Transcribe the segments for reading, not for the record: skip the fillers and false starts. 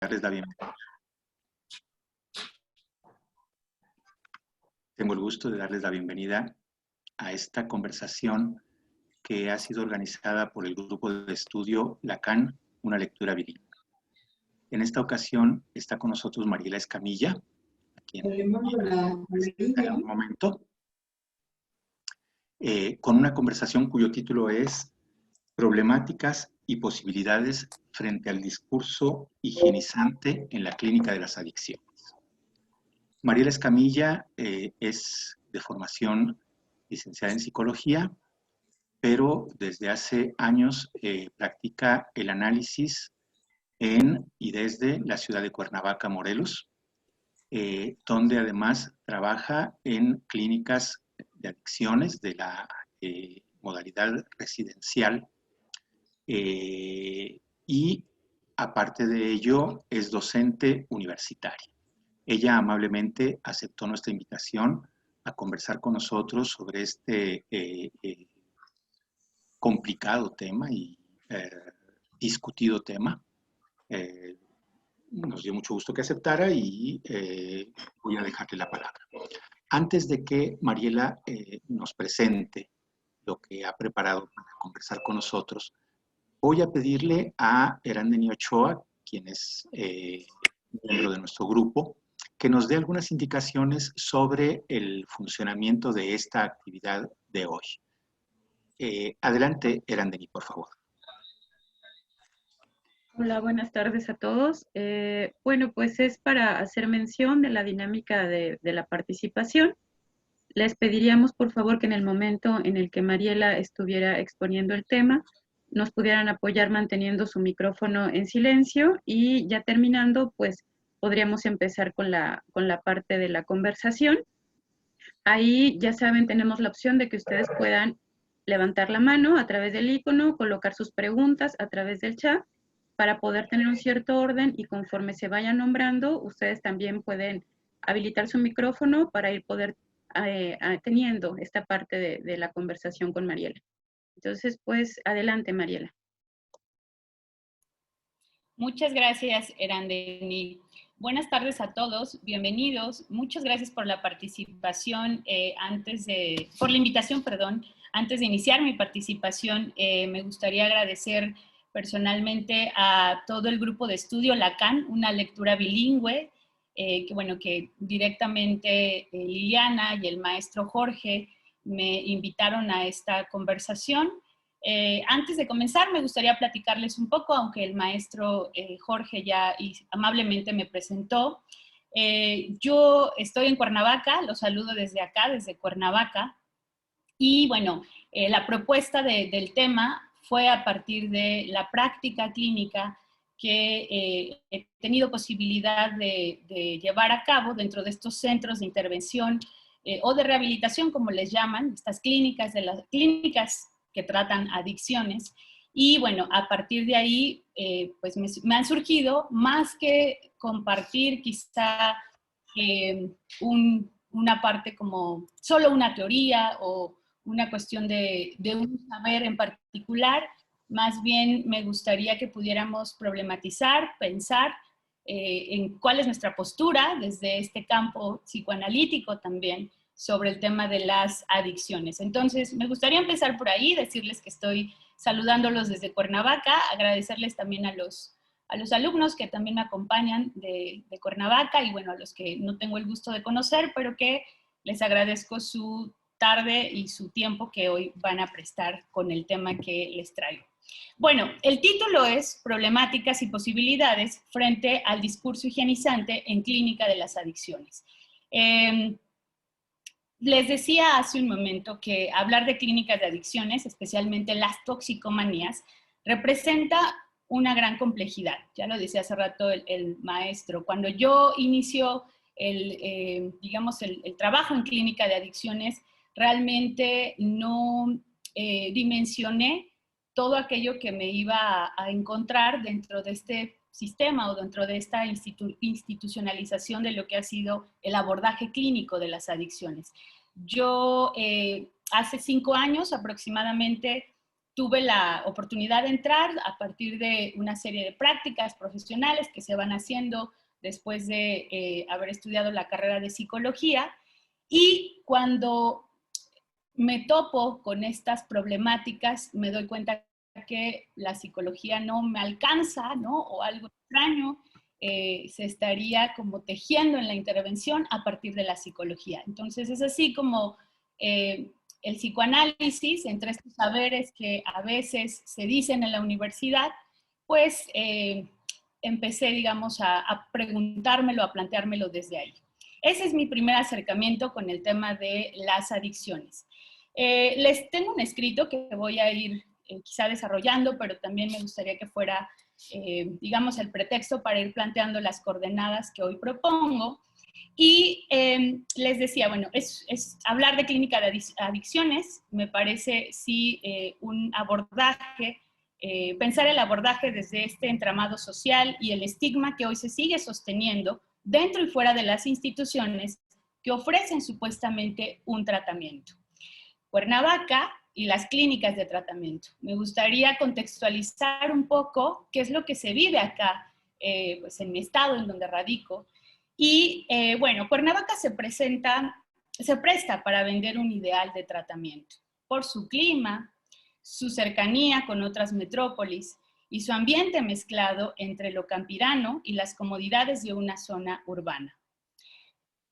darles la bienvenida. Tengo el gusto de darles la bienvenida a esta conversación que ha sido organizada por el grupo de estudio Lacan, una lectura bilingüe. En esta ocasión está con nosotros Mariela Escamilla, a quien presentaré un momento, con una conversación cuyo título es Problemáticas y posibilidades frente al discurso higienizante en la clínica de las adicciones. Mariela Escamilla es de formación licenciada en psicología, pero desde hace años practica el análisis en y desde la ciudad de Cuernavaca, Morelos, donde además trabaja en clínicas de adicciones de la modalidad residencial y aparte de ello es docente universitaria. Ella amablemente aceptó nuestra invitación a conversar con nosotros sobre este complicado tema y discutido tema. Nos dio mucho gusto que aceptara y voy a dejarle la palabra. Antes de que Mariela nos presente lo que ha preparado para conversar con nosotros, voy a pedirle a Erandeni Ochoa, quien es miembro de nuestro grupo, que nos dé algunas indicaciones sobre el funcionamiento de esta actividad de hoy. Adelante, Erandeni, por favor. Hola, buenas tardes a todos. Bueno, pues es para hacer mención de la dinámica de la participación. Les pediríamos, por favor, que en el momento en el que Mariela estuviera exponiendo el tema, nos pudieran apoyar manteniendo su micrófono en silencio y ya terminando, pues podríamos empezar con la parte de la conversación. Ahí, ya saben, tenemos la opción de que ustedes puedan levantar la mano a través del icono, colocar sus preguntas a través del chat para poder tener un cierto orden y conforme se vayan nombrando, ustedes también pueden habilitar su micrófono para ir poder teniendo esta parte de la conversación con Mariela. Entonces, pues, adelante, Mariela. Muchas gracias, Erandeni. Buenas tardes a todos, bienvenidos. Muchas gracias por la participación, por la invitación, perdón. Antes de iniciar mi participación, me gustaría agradecer personalmente a todo el grupo de estudio Lacan, una lectura bilingüe, que directamente Liliana y el maestro Jorge me invitaron a esta conversación. Antes de comenzar, me gustaría platicarles un poco, aunque el maestro Jorge ya amablemente me presentó. Yo estoy en Cuernavaca, los saludo desde acá, desde Cuernavaca, y bueno, la propuesta del tema fue a partir de la práctica clínica que he tenido posibilidad de llevar a cabo dentro de estos centros de intervención o de rehabilitación, como les llaman, estas clínicas, clínicas que tratan adicciones. Y bueno, a partir de ahí, pues me han surgido, más que compartir quizá una parte como solo una teoría o una cuestión de un saber en particular, más bien me gustaría que pudiéramos problematizar, pensar en cuál es nuestra postura desde este campo psicoanalítico también sobre el tema de las adicciones. Entonces, me gustaría empezar por ahí, decirles que estoy saludándolos desde Cuernavaca, agradecerles también a los alumnos que también me acompañan de Cuernavaca y bueno, a los que no tengo el gusto de conocer, pero que les agradezco su tarde y su tiempo que hoy van a prestar con el tema que les traigo. Bueno, el título es Problemáticas y posibilidades frente al discurso higienizante en clínica de las adicciones. Les decía hace un momento que hablar de clínicas de adicciones, especialmente las toxicomanías, representa una gran complejidad. Ya lo decía hace rato el maestro. Cuando yo inicio el trabajo en clínica de adicciones, realmente no dimensioné todo aquello que me iba a encontrar dentro de este sistema o dentro de esta institucionalización de lo que ha sido el abordaje clínico de las adicciones. Yo hace 5 años aproximadamente tuve la oportunidad de entrar a partir de una serie de prácticas profesionales que se van haciendo después de haber estudiado la carrera de psicología, y cuando me topo con estas problemáticas me doy cuenta que la psicología no me alcanza, ¿no? O algo extraño se estaría como tejiendo en la intervención a partir de la psicología. Entonces es así como el psicoanálisis, entre estos saberes que a veces se dicen en la universidad, pues empecé, digamos, a preguntármelo, a planteármelo desde ahí. Ese es mi primer acercamiento con el tema de las adicciones. Les tengo un escrito que voy a ir quizá desarrollando, pero también me gustaría que fuera, digamos, el pretexto para ir planteando las coordenadas que hoy propongo. Y les decía, bueno, es hablar de clínica de adicciones, me parece sí un abordaje, pensar el abordaje desde este entramado social y el estigma que hoy se sigue sosteniendo dentro y fuera de las instituciones que ofrecen supuestamente un tratamiento. Cuernavaca y las clínicas de tratamiento. Me gustaría contextualizar un poco qué es lo que se vive acá, pues en mi estado, en donde radico. Y bueno, Cuernavaca se presta para vender un ideal de tratamiento por su clima, su cercanía con otras metrópolis y su ambiente mezclado entre lo campirano y las comodidades de una zona urbana.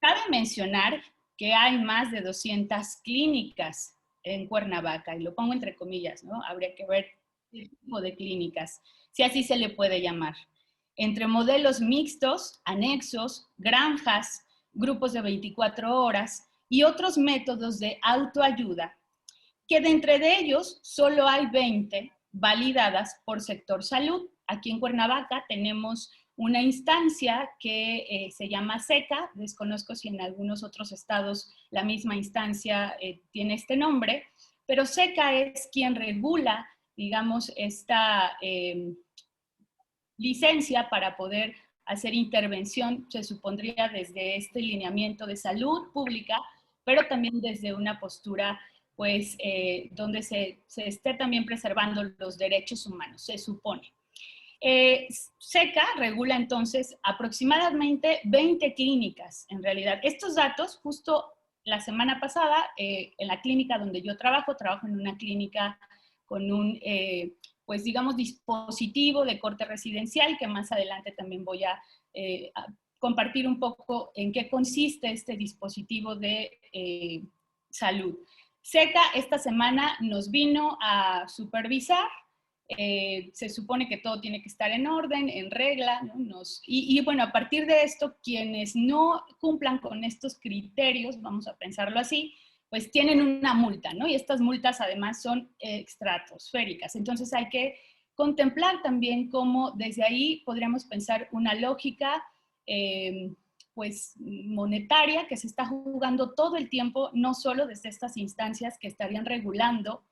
Cabe mencionar que hay más de 200 clínicas en Cuernavaca, y lo pongo entre comillas, ¿no? Habría que ver qué tipo de clínicas, si así se le puede llamar. Entre modelos mixtos, anexos, granjas, grupos de 24 horas y otros métodos de autoayuda, que de entre ellos solo hay 20 validadas por sector salud. Aquí en Cuernavaca tenemos una instancia que se llama SECA, desconozco si en algunos otros estados la misma instancia tiene este nombre, pero SECA es quien regula, digamos, esta licencia para poder hacer intervención, se supondría desde este lineamiento de salud pública, pero también desde una postura pues donde se esté también preservando los derechos humanos, se supone. SECA regula entonces aproximadamente 20 clínicas, en realidad. Estos datos, justo la semana pasada, en la clínica donde yo trabajo en una clínica con un, pues digamos, dispositivo de corte residencial, que más adelante también voy a compartir un poco en qué consiste este dispositivo de salud. SECA esta semana nos vino a supervisar, se supone que todo tiene que estar en orden, en regla, ¿no? Y bueno, a partir de esto, quienes no cumplan con estos criterios, vamos a pensarlo así, pues tienen una multa, ¿no? Y estas multas además son estratosféricas. Entonces hay que contemplar también cómo desde ahí podríamos pensar una lógica pues monetaria que se está jugando todo el tiempo, no solo desde estas instancias que estarían regulando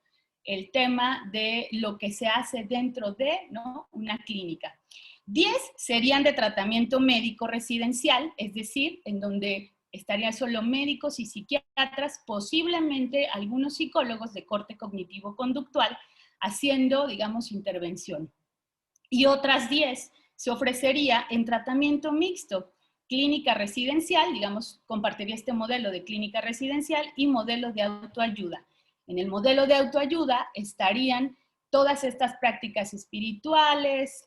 el tema de lo que se hace dentro de, ¿no?, una clínica. 10 serían de tratamiento médico residencial, es decir, en donde estarían solo médicos y psiquiatras, posiblemente algunos psicólogos de corte cognitivo-conductual, haciendo, digamos, intervención. Y otras 10 se ofrecería en tratamiento mixto, clínica residencial, digamos, compartiría este modelo de clínica residencial y modelo de autoayuda. En el modelo de autoayuda estarían todas estas prácticas espirituales,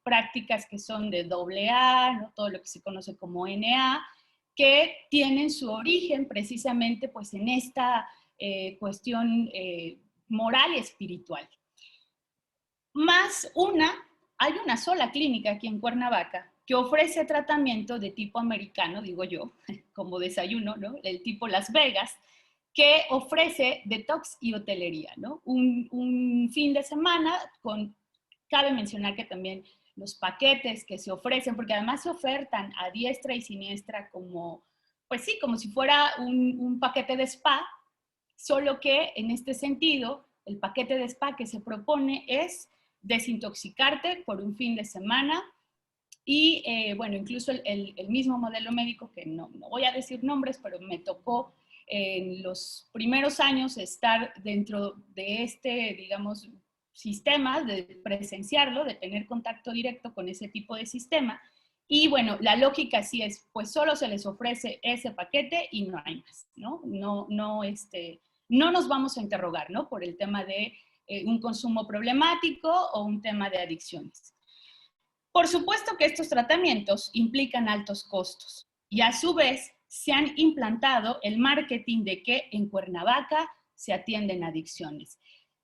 prácticas que son de AA, ¿no?, todo lo que se conoce como NA, que tienen su origen precisamente pues, en esta cuestión moral y espiritual. Más hay una sola clínica aquí en Cuernavaca que ofrece tratamiento de tipo americano, digo yo, como desayuno, ¿no?, el tipo Las Vegas, que ofrece detox y hotelería, ¿no? Un fin de semana, cabe mencionar que también los paquetes que se ofrecen, porque además se ofertan a diestra y siniestra como, pues sí, como si fuera un paquete de spa, solo que en este sentido, el paquete de spa que se propone es desintoxicarte por un fin de semana y, bueno, incluso el mismo modelo médico, que no voy a decir nombres, pero me tocó en los primeros años estar dentro de este, digamos, sistema, de presenciarlo, de tener contacto directo con ese tipo de sistema. Y bueno, la lógica sí es, pues solo se les ofrece ese paquete y no hay más, ¿no? No nos vamos a interrogar, ¿no? Por el tema de un consumo problemático o un tema de adicciones. Por supuesto que estos tratamientos implican altos costos y a su vez se han implantado el marketing de que en Cuernavaca se atienden adicciones.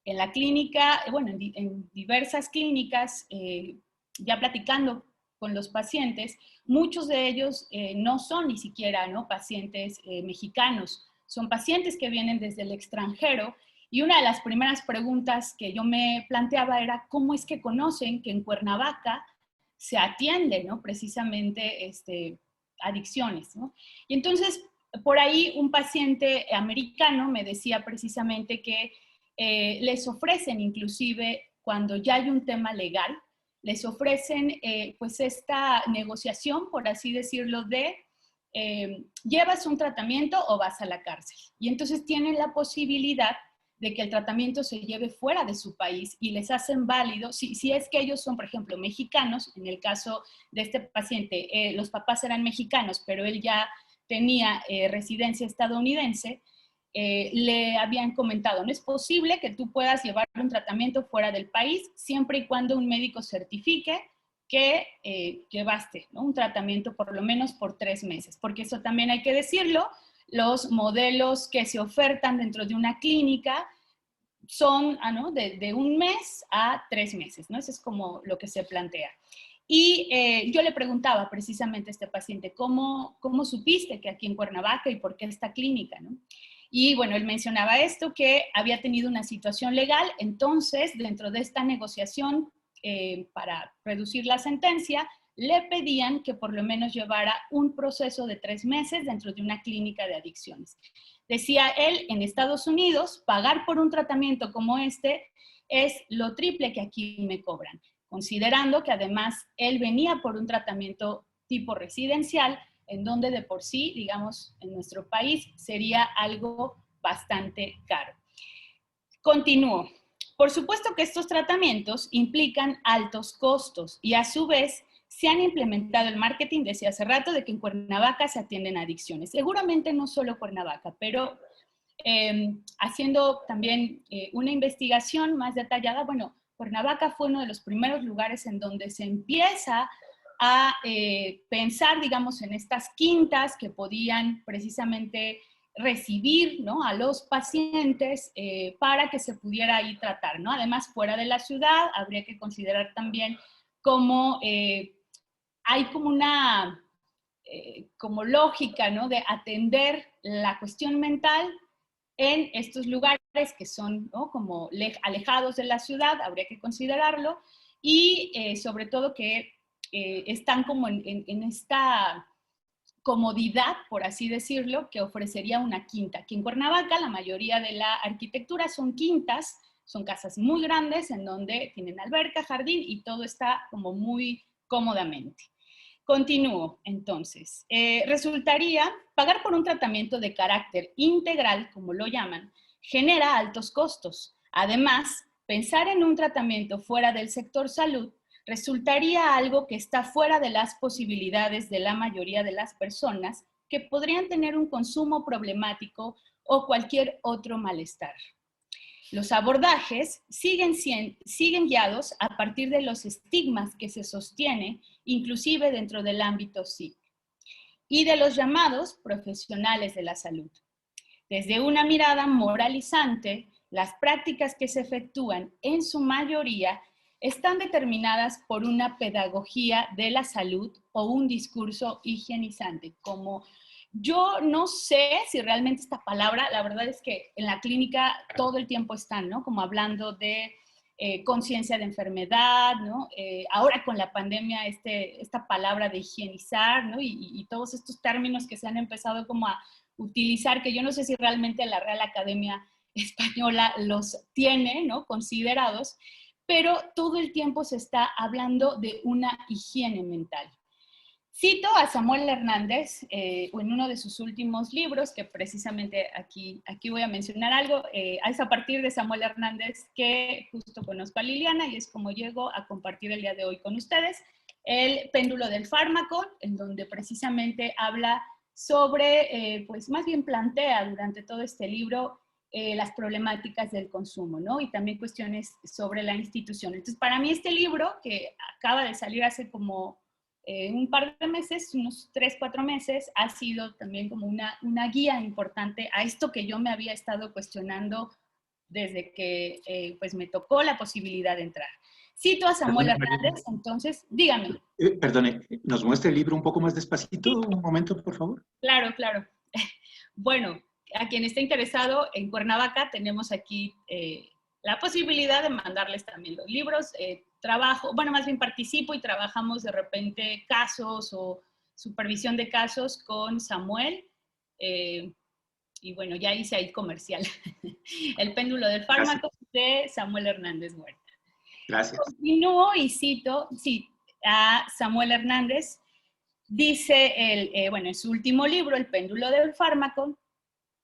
En la clínica, bueno, en diversas clínicas, ya platicando con los pacientes, muchos de ellos no son ni siquiera, ¿no?, pacientes mexicanos, son pacientes que vienen desde el extranjero. Y una de las primeras preguntas que yo me planteaba era, ¿cómo es que conocen que en Cuernavaca se atiende, ¿no?, precisamente adicciones, ¿no? Y entonces, por ahí un paciente americano me decía precisamente que les ofrecen, inclusive cuando ya hay un tema legal, les ofrecen pues esta negociación, por así decirlo, de llevas un tratamiento o vas a la cárcel. Y entonces tienen la posibilidad de que el tratamiento se lleve fuera de su país y les hacen válido, si es que ellos son, por ejemplo, mexicanos, en el caso de este paciente, los papás eran mexicanos, pero él ya tenía residencia estadounidense, le habían comentado, no es posible que tú puedas llevar un tratamiento fuera del país siempre y cuando un médico certifique que llevaste, ¿no?, un tratamiento por lo menos por 3 meses, porque eso también hay que decirlo, los modelos que se ofertan dentro de una clínica son ¿no?, de 1 mes a 3 meses, ¿no? Eso es como lo que se plantea. Y yo le preguntaba precisamente a este paciente, ¿cómo supiste que aquí en Cuernavaca y por qué esta clínica, ¿no? Y bueno, él mencionaba esto, que había tenido una situación legal, entonces dentro de esta negociación para reducir la sentencia, le pedían que por lo menos llevara un proceso de 3 meses dentro de una clínica de adicciones. Decía él, en Estados Unidos, pagar por un tratamiento como este es lo triple que aquí me cobran, considerando que además él venía por un tratamiento tipo residencial, en donde de por sí, digamos, en nuestro país sería algo bastante caro. Continúo. Por supuesto que estos tratamientos implican altos costos y a su vez se han implementado el marketing, decía hace rato, de que en Cuernavaca se atienden adicciones. Seguramente no solo Cuernavaca, pero haciendo también una investigación más detallada, bueno, Cuernavaca fue uno de los primeros lugares en donde se empieza a pensar, digamos, en estas quintas que podían precisamente recibir, ¿no?, a los pacientes para que se pudiera ahí tratar, ¿no? Además, fuera de la ciudad, habría que considerar también cómo hay como una como lógica, ¿no?, de atender la cuestión mental en estos lugares que son, ¿no?, como alejados de la ciudad, habría que considerarlo, y sobre todo que están como en esta comodidad, por así decirlo, que ofrecería una quinta. Aquí en Cuernavaca la mayoría de la arquitectura son quintas, son casas muy grandes en donde tienen alberca, jardín y todo está como muy cómodamente. Continúo, entonces. Resultaría, pagar por un tratamiento de carácter integral, como lo llaman, genera altos costos. Además, pensar en un tratamiento fuera del sector salud resultaría algo que está fuera de las posibilidades de la mayoría de las personas que podrían tener un consumo problemático o cualquier otro malestar. Los abordajes siguen guiados a partir de los estigmas que se sostienen, inclusive dentro del ámbito psíquico, y de los llamados profesionales de la salud. Desde una mirada moralizante, las prácticas que se efectúan en su mayoría están determinadas por una pedagogía de la salud o un discurso higienizante, como yo no sé si realmente esta palabra, la verdad es que en la clínica todo el tiempo están, ¿no?, como hablando de conciencia de enfermedad, ¿no? Ahora con la pandemia esta palabra de higienizar, ¿no?, y todos estos términos que se han empezado como a utilizar, que yo no sé si realmente la Real Academia Española los tiene, ¿no?, considerados, pero todo el tiempo se está hablando de una higiene mental. Cito a Samuel Hernández en uno de sus últimos libros, que precisamente aquí voy a mencionar algo. Es a partir de Samuel Hernández que justo conozco a Liliana y es como llego a compartir el día de hoy con ustedes. El péndulo del fármaco, en donde precisamente habla sobre, pues más bien plantea durante todo este libro las problemáticas del consumo, ¿no? Y también cuestiones sobre la institución. Entonces, para mí este libro, que acaba de salir hace como un par de meses, unos 3, 4 meses, ha sido también como una guía importante a esto que yo me había estado cuestionando desde que pues me tocó la posibilidad de entrar. Cito a Samuel Hernández, entonces, dígame. Perdone, ¿nos muestra el libro un poco más despacito? Un momento, por favor. Claro, claro. Bueno, a quien esté interesado, en Cuernavaca tenemos aquí la posibilidad de mandarles también los libros. Trabajo, bueno, más bien participo y trabajamos de repente casos o supervisión de casos con Samuel. Y bueno, ya hice ahí comercial. El péndulo del fármaco de Samuel Hernández Huerta. Gracias. Continúo y cito, sí, a Samuel Hernández. Dice, bueno, en su último libro, El péndulo del fármaco,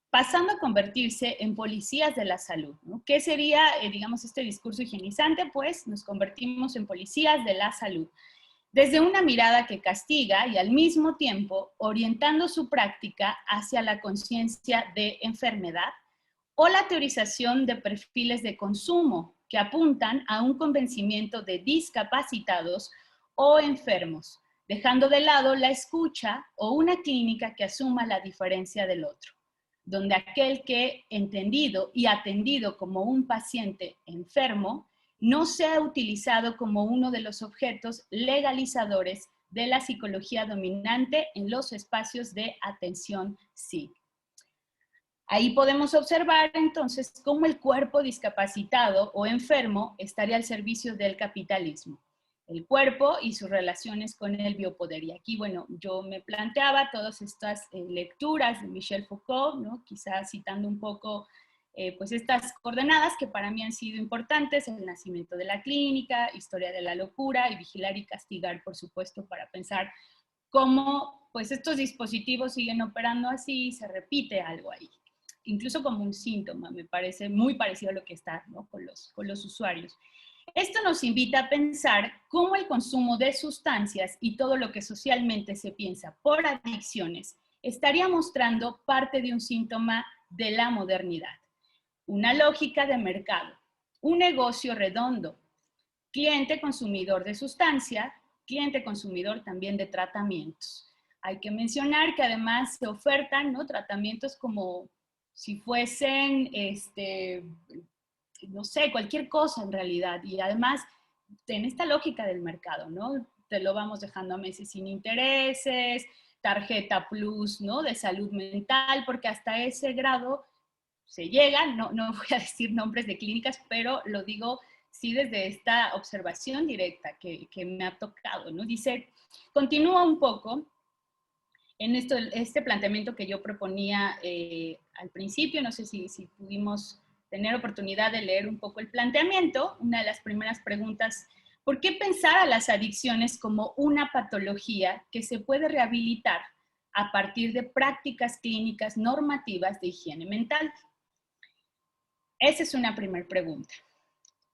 pasando a convertirse en policías de la salud, ¿no? ¿Qué sería, digamos, este discurso higienizante? Pues nos convertimos en policías de la salud, desde una mirada que castiga y al mismo tiempo orientando su práctica hacia la conciencia de enfermedad o la teorización de perfiles de consumo que apuntan a un convencimiento de discapacitados o enfermos, dejando de lado la escucha o una clínica que asuma la diferencia del otro, donde aquel que, entendido y atendido como un paciente enfermo, no sea utilizado como uno de los objetos legalizadores de la psicología dominante en los espacios de atención psíquica. Ahí podemos observar entonces cómo el cuerpo discapacitado o enfermo estaría al servicio del capitalismo, el cuerpo y sus relaciones con el biopoder. Y aquí, bueno, yo me planteaba todas estas lecturas de Michel Foucault, ¿no? Quizás citando un poco pues estas coordenadas que para mí han sido importantes: el nacimiento de la clínica, historia de la locura y vigilar y castigar, por supuesto, para pensar cómo pues estos dispositivos siguen operando así y se repite algo ahí. Incluso como un síntoma, me parece muy parecido a lo que está, ¿no? con los usuarios. Esto nos invita a pensar cómo el consumo de sustancias y todo lo que socialmente se piensa por adicciones estaría mostrando parte de un síntoma de la modernidad. Una lógica de mercado, un negocio redondo, cliente consumidor de sustancia, cliente consumidor también de tratamientos. Hay que mencionar que además se ofertan, ¿no?, tratamientos como si fuesen, no sé, cualquier cosa en realidad. Y además, en esta lógica del mercado, ¿no? Te lo vamos dejando a meses sin intereses, tarjeta plus, ¿no?, de salud mental, porque hasta ese grado se llega. No voy a decir nombres de clínicas, pero lo digo sí desde esta observación directa que me ha tocado, ¿no? Dice, continúa un poco en este planteamiento que yo proponía al principio. No sé si pudimos tener oportunidad de leer un poco el planteamiento. Una de las primeras preguntas: ¿por qué pensar a las adicciones como una patología que se puede rehabilitar a partir de prácticas clínicas normativas de higiene mental? Esa es una primera pregunta.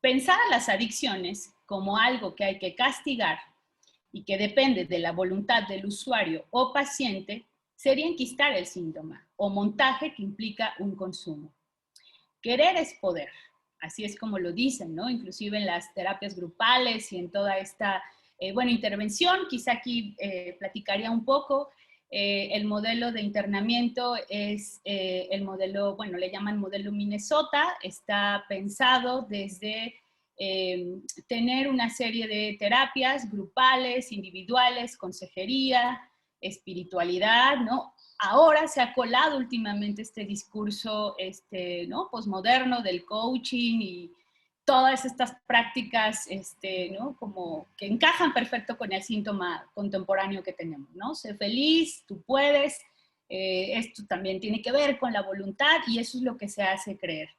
Pensar a las adicciones como algo que hay que castigar y que depende de la voluntad del usuario o paciente sería enquistar el síntoma o montaje que implica un consumo. Querer es poder, así es como lo dicen, ¿no? Inclusive en las terapias grupales y en toda esta, intervención. Quizá aquí platicaría un poco. El modelo de internamiento es el modelo, bueno, le llaman modelo Minnesota. Está pensado desde tener una serie de terapias grupales, individuales, consejería, espiritualidad, ¿no? Ahora se ha colado últimamente este discurso, ¿no?, posmoderno del coaching y todas estas prácticas, ¿no?, como que encajan perfecto con el síntoma contemporáneo que tenemos, ¿no? Sé feliz, tú puedes. Esto también tiene que ver con la voluntad y eso es lo que se hace creer.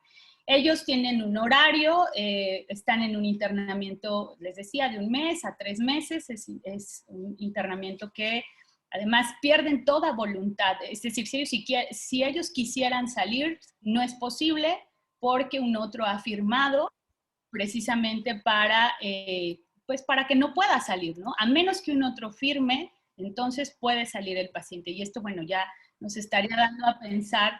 Ellos tienen un horario, están en un internamiento, les decía, de 1 mes a 3 meses, es un internamiento que además pierden toda voluntad, es decir, si ellos quisieran salir, no es posible porque un otro ha firmado precisamente para, pues para que no pueda salir, ¿no? A menos que un otro firme, entonces puede salir el paciente. Y esto, bueno, ya nos estaría dando a pensar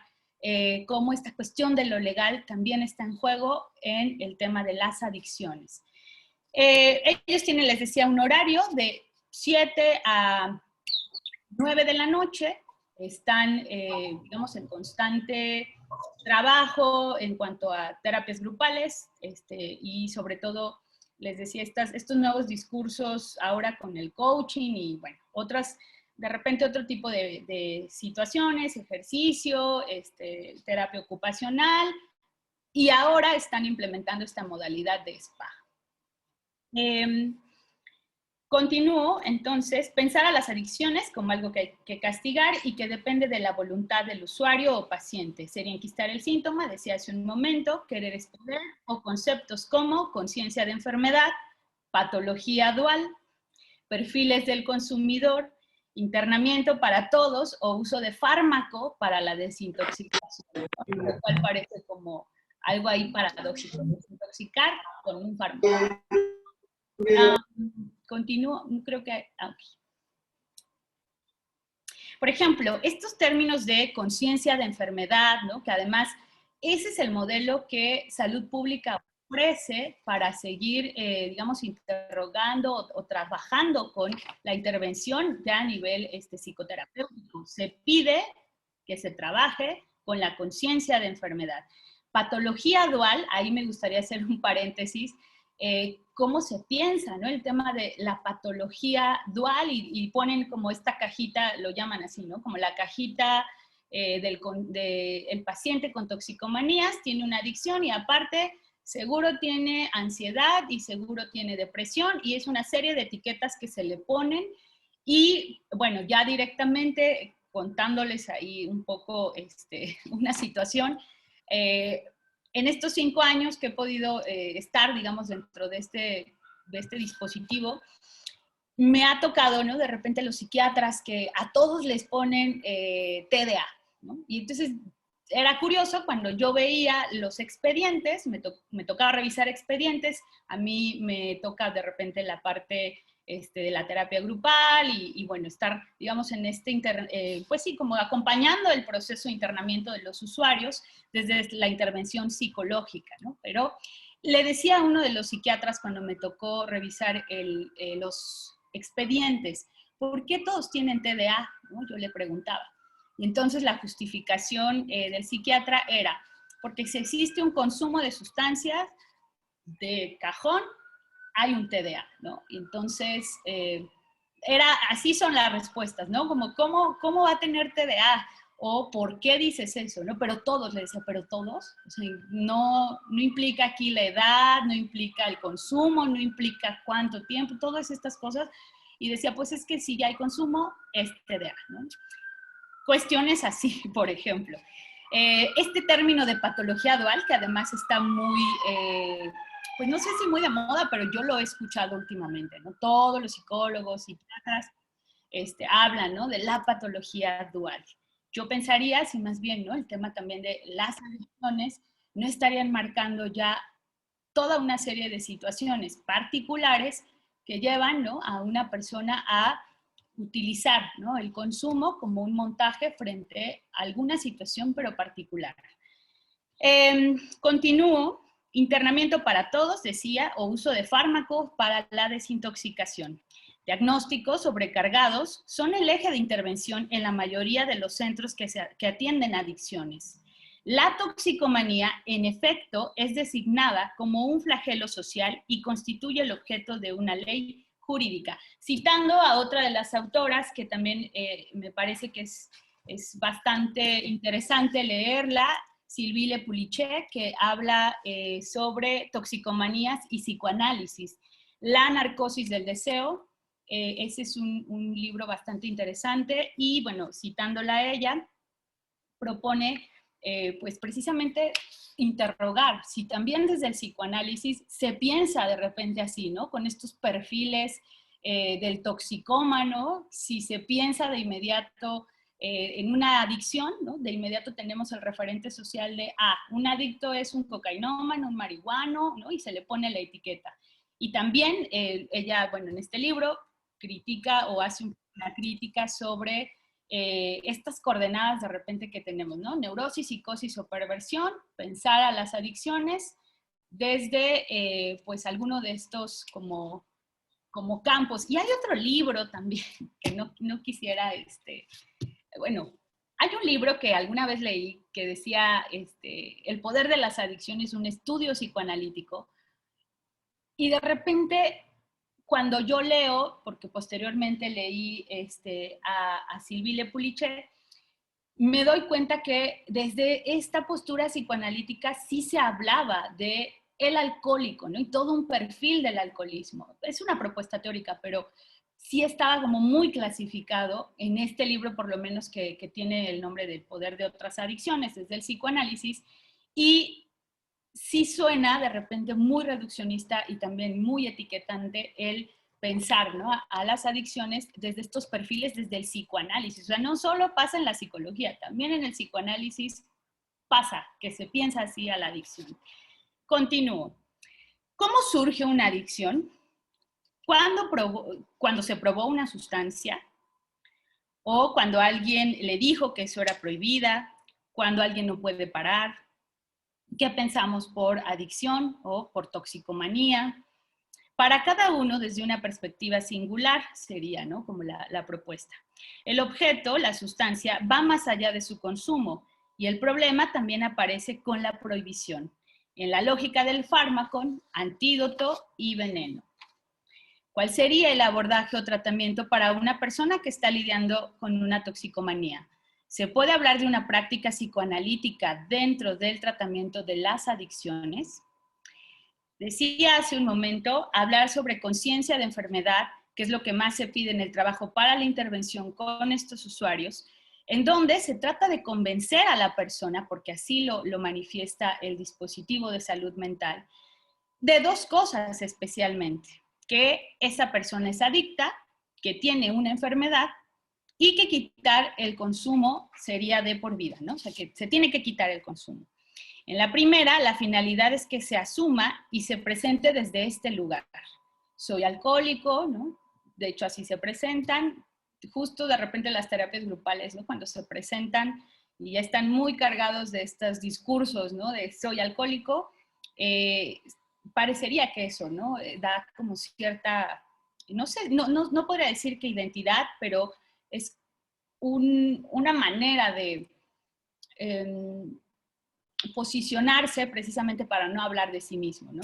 cómo esta cuestión de lo legal también está en juego en el tema de las adicciones. Ellos tienen, les decía, un horario de 7 a 9 de la noche, están, digamos, en constante trabajo en cuanto a terapias grupales y sobre todo, les decía, estos nuevos discursos ahora con el coaching y, bueno, otras, de repente otro tipo de situaciones, ejercicio, terapia ocupacional, y ahora están implementando esta modalidad de spa. Continúo, entonces, pensar a las adicciones como algo que hay que castigar y que depende de la voluntad del usuario o paciente. Sería enquistar el síntoma, decía hace un momento, querer es poder, o conceptos como conciencia de enfermedad, patología dual, perfiles del consumidor, internamiento para todos o uso de fármaco para la desintoxicación, ¿no? Lo cual parece como algo ahí paradójico, desintoxicar con un fármaco. Continúo, creo que aquí. Por ejemplo, estos términos de conciencia de enfermedad, ¿no? Que además ese es el modelo que Salud Pública ofrece para seguir, digamos, interrogando o trabajando con la intervención ya a nivel psicoterapéutico. Se pide que se trabaje con la conciencia de enfermedad. Patología dual, ahí me gustaría hacer un paréntesis, cómo se piensa, ¿no? El tema de la patología dual y ponen como esta cajita, lo llaman así, ¿no? Como la cajita del paciente con toxicomanías, tiene una adicción y aparte seguro tiene ansiedad y seguro tiene depresión y es una serie de etiquetas que se le ponen y bueno, ya directamente contándoles ahí un poco una situación, en estos 5 años que he podido estar, digamos, dentro de este dispositivo, me ha tocado, ¿no? De repente los psiquiatras que a todos les ponen TDA, ¿no? Y entonces era curioso cuando yo veía los expedientes, me tocaba revisar expedientes, a mí me toca de repente la parte de la terapia grupal y bueno, estar, digamos, en pues sí, como acompañando el proceso de internamiento de los usuarios desde la intervención psicológica, ¿no? Pero le decía a uno de los psiquiatras cuando me tocó revisar los expedientes, ¿por qué todos tienen TDA? ¿No? Yo le preguntaba. Y entonces la justificación del psiquiatra era, porque si existe un consumo de sustancias de cajón, hay un TDA, ¿no? Y entonces, así son las respuestas, ¿no? Como, ¿cómo va a tener TDA? O ¿por qué dices eso? ¿No? Pero todos, le decía, ¿pero todos? O sea, no implica aquí la edad, no implica el consumo, no implica cuánto tiempo, todas estas cosas. Y decía, pues es que si ya hay consumo, es TDA, ¿no? Cuestiones así, por ejemplo. Este término de patología dual, que además está muy, pues no sé si muy de moda, pero yo lo he escuchado últimamente, ¿no? Todos los psicólogos, psiquiatras, hablan, ¿no? De la patología dual. Yo pensaría, si más bien, ¿no? El tema también de las adicciones no estarían marcando ya toda una serie de situaciones particulares que llevan, ¿no? A una persona a utilizar, ¿no? El consumo como un montaje frente a alguna situación pero particular. Continúo. Internamiento para todos, decía, o uso de fármacos para la desintoxicación. Diagnósticos sobrecargados son el eje de intervención en la mayoría de los centros que atienden adicciones. La toxicomanía, en efecto, es designada como un flagelo social y constituye el objeto de una ley jurídica. Citando a otra de las autoras, que también me parece que es bastante interesante leerla, Sylvie Poulichet, que habla sobre toxicomanías y psicoanálisis. La narcosis del deseo, ese es un libro bastante interesante y, bueno, citándola a ella, propone pues precisamente interrogar si también desde el psicoanálisis se piensa de repente así, ¿no? Con estos perfiles del toxicómano, si se piensa de inmediato en una adicción, ¿no? De inmediato tenemos el referente social de, un adicto es un cocainómano, un marihuano, ¿no? Y se le pone la etiqueta. Y también ella, bueno, en este libro critica o hace una crítica sobre estas coordenadas de repente que tenemos, ¿no? Neurosis, psicosis o perversión, pensar a las adicciones desde, pues, alguno de estos como campos. Y hay otro libro también que no quisiera, bueno, hay un libro que alguna vez leí que decía, El poder de las adicciones, un estudio psicoanalítico, y de repente, cuando yo leo, porque posteriormente leí a Sylvie Le Poulichet, me doy cuenta que desde esta postura psicoanalítica sí se hablaba de el alcohólico, ¿no? Y todo un perfil del alcoholismo. Es una propuesta teórica, pero sí estaba como muy clasificado en este libro, por lo menos que tiene el nombre del poder de otras adicciones, desde el psicoanálisis, y sí suena de repente muy reduccionista y también muy etiquetante el pensar, ¿no? a las adicciones desde estos perfiles, desde el psicoanálisis. O sea, no solo pasa en la psicología, también en el psicoanálisis pasa que se piensa así a la adicción. Continúo. ¿Cómo surge una adicción? Cuando se probó una sustancia, o cuando alguien le dijo que eso era prohibida, cuando alguien no puede parar. ¿Qué pensamos por adicción o por toxicomanía? Para cada uno, desde una perspectiva singular, sería, ¿no? Como la propuesta. El objeto, la sustancia, va más allá de su consumo, y el problema también aparece con la prohibición, en la lógica del fármaco, antídoto y veneno. ¿Cuál sería el abordaje o tratamiento para una persona que está lidiando con una toxicomanía? ¿Se puede hablar de una práctica psicoanalítica dentro del tratamiento de las adicciones? Decía hace un momento, hablar sobre conciencia de enfermedad, que es lo que más se pide en el trabajo para la intervención con estos usuarios, en donde se trata de convencer a la persona, porque así lo manifiesta el dispositivo de salud mental, de dos cosas especialmente: que esa persona es adicta, que tiene una enfermedad, y que quitar el consumo sería de por vida, ¿no? O sea, que se tiene que quitar el consumo. En la primera, la finalidad es que se asuma y se presente desde este lugar. Soy alcohólico, ¿no? De hecho, así se presentan. Justo de repente las terapias grupales, ¿no? Cuando se presentan y ya están muy cargados de estos discursos, ¿no? De soy alcohólico, parecería que eso, ¿no? Da como cierta, no sé, no podría decir que identidad, pero es una manera de posicionarse precisamente para no hablar de sí mismo, ¿no?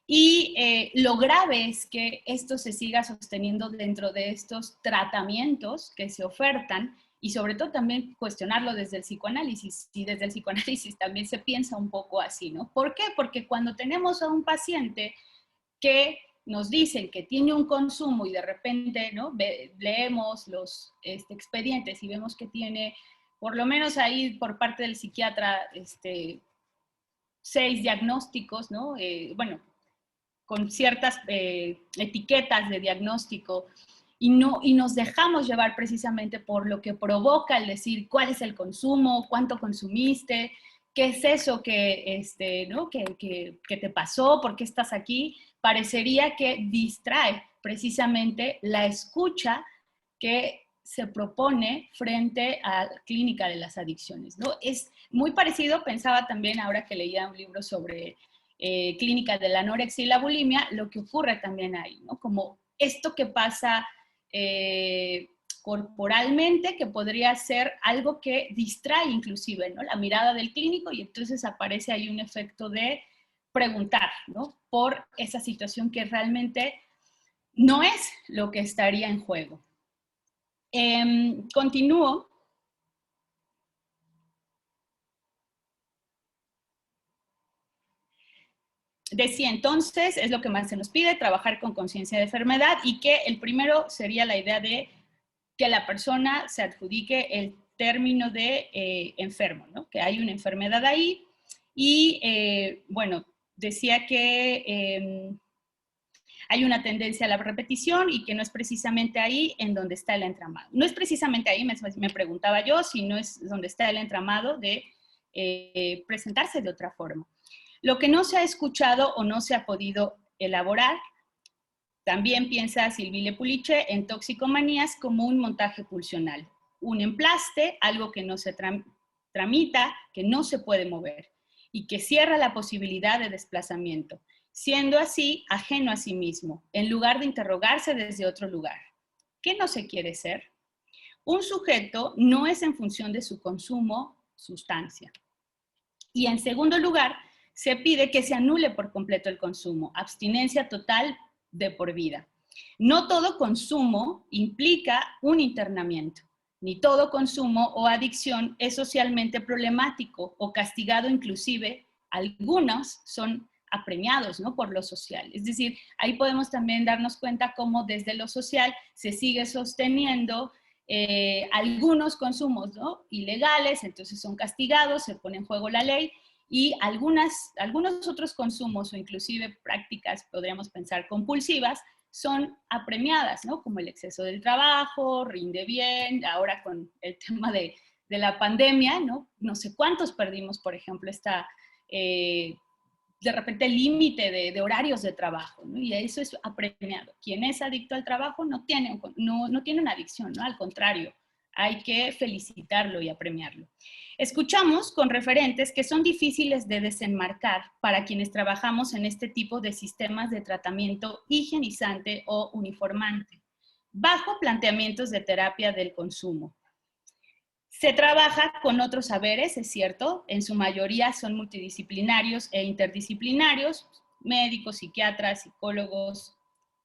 Y lo grave es que esto se siga sosteniendo dentro de estos tratamientos que se ofertan, y sobre todo también cuestionarlo desde el psicoanálisis. Y desde el psicoanálisis también se piensa un poco así, ¿no? ¿Por qué? Porque cuando tenemos a un paciente que nos dicen que tiene un consumo y de repente, ¿no? Leemos los expedientes y vemos que tiene, por lo menos ahí por parte del psiquiatra, 6 diagnósticos, ¿no? Bueno, con ciertas etiquetas de diagnóstico, y nos dejamos llevar precisamente por lo que provoca el decir cuál es el consumo, cuánto consumiste, qué es eso que, ¿no? que te pasó, por qué estás aquí. Parecería que distrae precisamente la escucha que se propone frente a la clínica de las adicciones, ¿no? Es muy parecido, pensaba también ahora que leía un libro sobre clínica de la anorexia y la bulimia, lo que ocurre también ahí, ¿no? Como esto que pasa corporalmente, que podría ser algo que distrae inclusive, ¿no? La mirada del clínico, y entonces aparece ahí un efecto de preguntar, ¿no? Por esa situación que realmente no es lo que estaría en juego. Continúo. Decía entonces, es lo que más se nos pide, trabajar con conciencia de enfermedad, y que el primero sería la idea de que la persona se adjudique el término de enfermo, ¿no? Que hay una enfermedad ahí, Y bueno, decía que hay una tendencia a la repetición y que no es precisamente ahí en donde está el entramado. No es precisamente ahí, me preguntaba yo, si no es donde está el entramado de presentarse de otra forma. Lo que no se ha escuchado o no se ha podido elaborar, también piensa Sylvie Lepuliche en toxicomanías como un montaje pulsional, un emplaste, algo que no se tramita, que no se puede mover y que cierra la posibilidad de desplazamiento, siendo así ajeno a sí mismo, en lugar de interrogarse desde otro lugar. ¿Qué no se quiere ser? Un sujeto no es en función de su consumo sustancia. Y en segundo lugar, se pide que se anule por completo el consumo, abstinencia total de por vida. No todo consumo implica un internamiento, ni todo consumo o adicción es socialmente problemático o castigado, inclusive algunos son apremiados, ¿no?, por lo social. Es decir, ahí podemos también darnos cuenta cómo desde lo social se sigue sosteniendo algunos consumos, ¿no?, ilegales, entonces son castigados, se pone en juego la ley, y algunos otros consumos o inclusive prácticas, podríamos pensar, compulsivas, son apremiadas, ¿no?, como el exceso del trabajo, rinde bien, ahora con el tema de la pandemia, ¿no? No sé cuántos perdimos, por ejemplo, de repente el límite de horarios de trabajo, ¿no? Y eso es apremiado. Quien es adicto al trabajo no tiene una adicción, ¿no? Al contrario, hay que felicitarlo y apremiarlo. Escuchamos con referentes que son difíciles de desenmarcar para quienes trabajamos en este tipo de sistemas de tratamiento higienizante o uniformante, bajo planteamientos de terapia del consumo. Se trabaja con otros saberes, es cierto, en su mayoría son multidisciplinarios e interdisciplinarios, médicos, psiquiatras, psicólogos,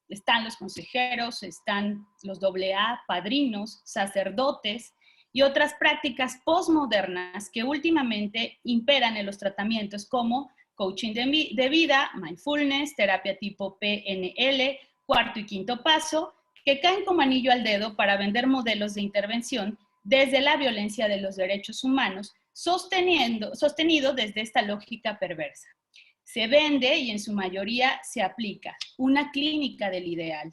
están los consejeros, están los AA, padrinos, sacerdotes y otras prácticas postmodernas que últimamente imperan en los tratamientos como coaching de vida, mindfulness, terapia tipo PNL, cuarto y quinto paso, que caen como anillo al dedo para vender modelos de intervención desde la violencia de los derechos humanos, sostenido desde esta lógica perversa. Se vende y en su mayoría se aplica una clínica del ideal,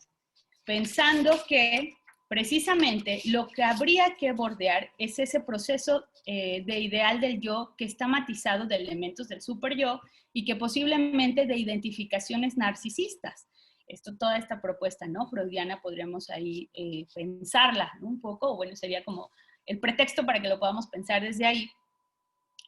pensando que precisamente lo que habría que bordear es ese proceso de ideal del yo que está matizado de elementos del super yo y que posiblemente de identificaciones narcisistas. Toda esta propuesta, ¿no?, freudiana, podríamos ahí pensarla, ¿no?, un poco, bueno, sería como el pretexto para que lo podamos pensar desde ahí.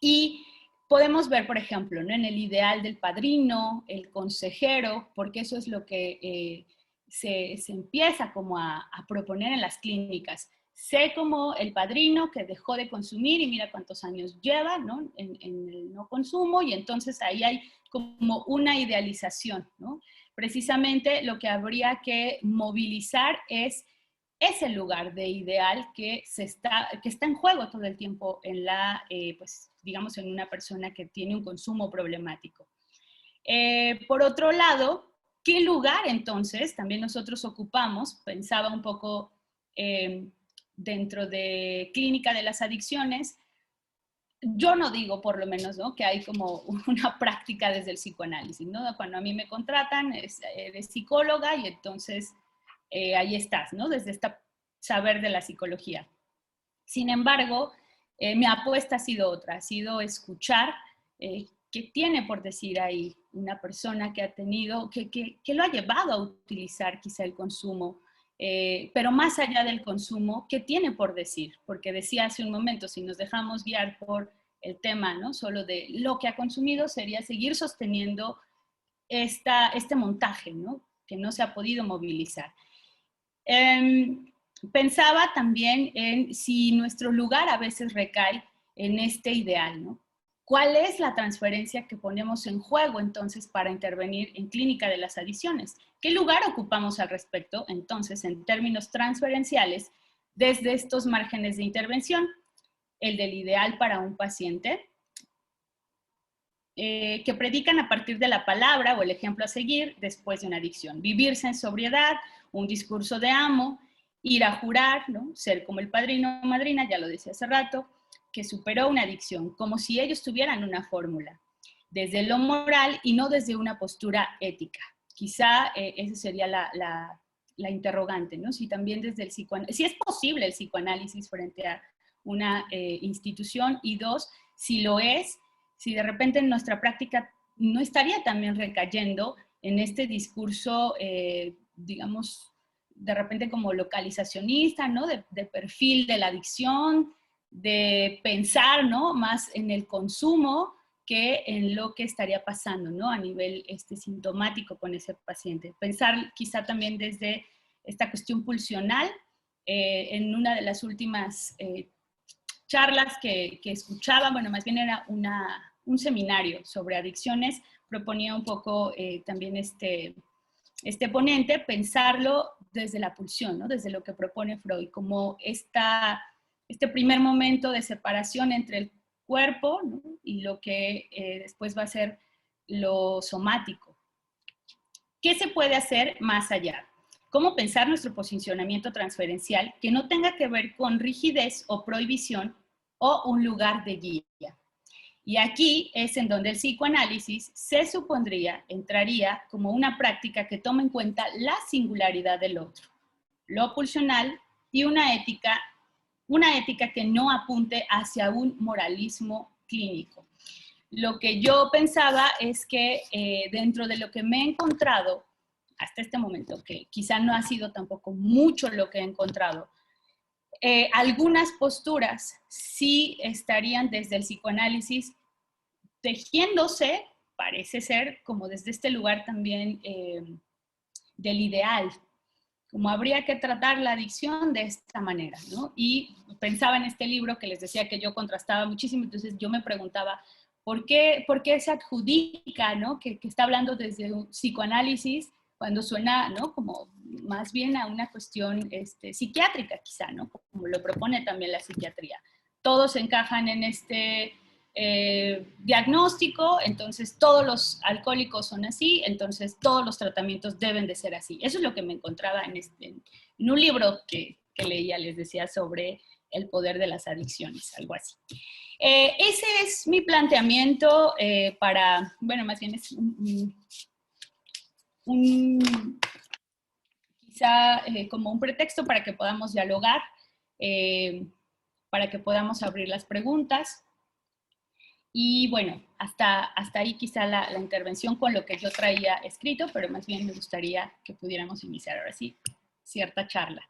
Y podemos ver, por ejemplo, ¿no?, en el ideal del padrino, el consejero, porque eso es lo que se empieza como a proponer en las clínicas. Sé como el padrino que dejó de consumir y mira cuántos años lleva, ¿no?, en el no consumo, y entonces ahí hay como una idealización, ¿no? Precisamente lo que habría que movilizar es ese lugar de ideal que está en juego todo el tiempo en pues, digamos, en una persona que tiene un consumo problemático. Por otro lado, ¿qué lugar entonces también nosotros ocupamos? Pensaba un poco dentro de clínica de las adicciones. Yo no digo, por lo menos, ¿no?, que hay como una práctica desde el psicoanálisis, ¿no? Cuando a mí me contratan, eres psicóloga y entonces ahí estás, ¿no?, desde este saber de la psicología. Sin embargo, mi apuesta ha sido otra, ha sido escuchar qué tiene por decir ahí una persona que ha tenido, que lo ha llevado a utilizar quizá el consumo, pero más allá del consumo, ¿qué tiene por decir? Porque decía hace un momento, si nos dejamos guiar por el tema, ¿no?, solo de lo que ha consumido, sería seguir sosteniendo este montaje, ¿no?, que no se ha podido movilizar. Pensaba también en si nuestro lugar a veces recae en este ideal, ¿no? ¿Cuál es la transferencia que ponemos en juego entonces para intervenir en clínica de las adicciones? ¿Qué lugar ocupamos al respecto entonces en términos transferenciales desde estos márgenes de intervención? El del ideal para un paciente, que predican a partir de la palabra o el ejemplo a seguir después de una adicción. Vivirse en sobriedad, un discurso de amo, ir a jurar, ¿no?, ser como el padrino o madrina, ya lo decía hace rato, que superó una adicción, como si ellos tuvieran una fórmula. desde lo moral y no desde una postura ética. Quizá esa sería la interrogante, ¿no? Si también desde el psicoanálisis, si es posible el psicoanálisis frente a una institución, y dos, si lo es, si de repente en nuestra práctica no estaría también recayendo en este discurso, digamos, de repente como localizacionista, ¿no? De perfil de la adicción, de pensar, ¿no? Más en el consumo que en lo que estaría pasando, ¿no? A nivel sintomático con ese paciente. Pensar quizá también desde esta cuestión pulsional. En una de las últimas charlas que escuchaba, bueno, más bien era un seminario sobre adicciones, proponía un poco también este ponente, pensarlo desde la pulsión, ¿no? Desde lo que propone Freud, como este primer momento de separación entre el cuerpo, ¿no? Y lo que después va a ser lo somático. ¿Qué se puede hacer más allá? ¿Cómo pensar nuestro posicionamiento transferencial que no tenga que ver con rigidez o prohibición o un lugar de guía? Y aquí es en donde el psicoanálisis se supondría, entraría como una práctica que toma en cuenta la singularidad del otro, lo pulsional y una ética que no apunte hacia un moralismo clínico. Lo que yo pensaba es que dentro de lo que me he encontrado hasta este momento, que quizá no ha sido tampoco mucho lo que he encontrado, algunas posturas sí estarían desde el psicoanálisis tejiéndose, parece ser, como desde este lugar también del ideal, como habría que tratar la adicción de esta manera, ¿no? Y pensaba en este libro que les decía que yo contrastaba muchísimo, entonces yo me preguntaba, ¿por qué se adjudica, ¿no? Que está hablando desde un psicoanálisis cuando suena, ¿no? Como más bien a una cuestión psiquiátrica quizá, ¿no? Como lo propone también la psiquiatría. Todos encajan en este diagnóstico, entonces todos los alcohólicos son así, entonces todos los tratamientos deben de ser así. Eso es lo que me encontraba en un libro que leía, les decía, sobre el poder de las adicciones, algo así. Ese es mi planteamiento para, bueno, más bien es quizá como un pretexto para que podamos dialogar, para que podamos abrir las preguntas. Y bueno, hasta ahí quizá la intervención con lo que yo traía escrito, pero más bien me gustaría que pudiéramos iniciar ahora sí cierta charla.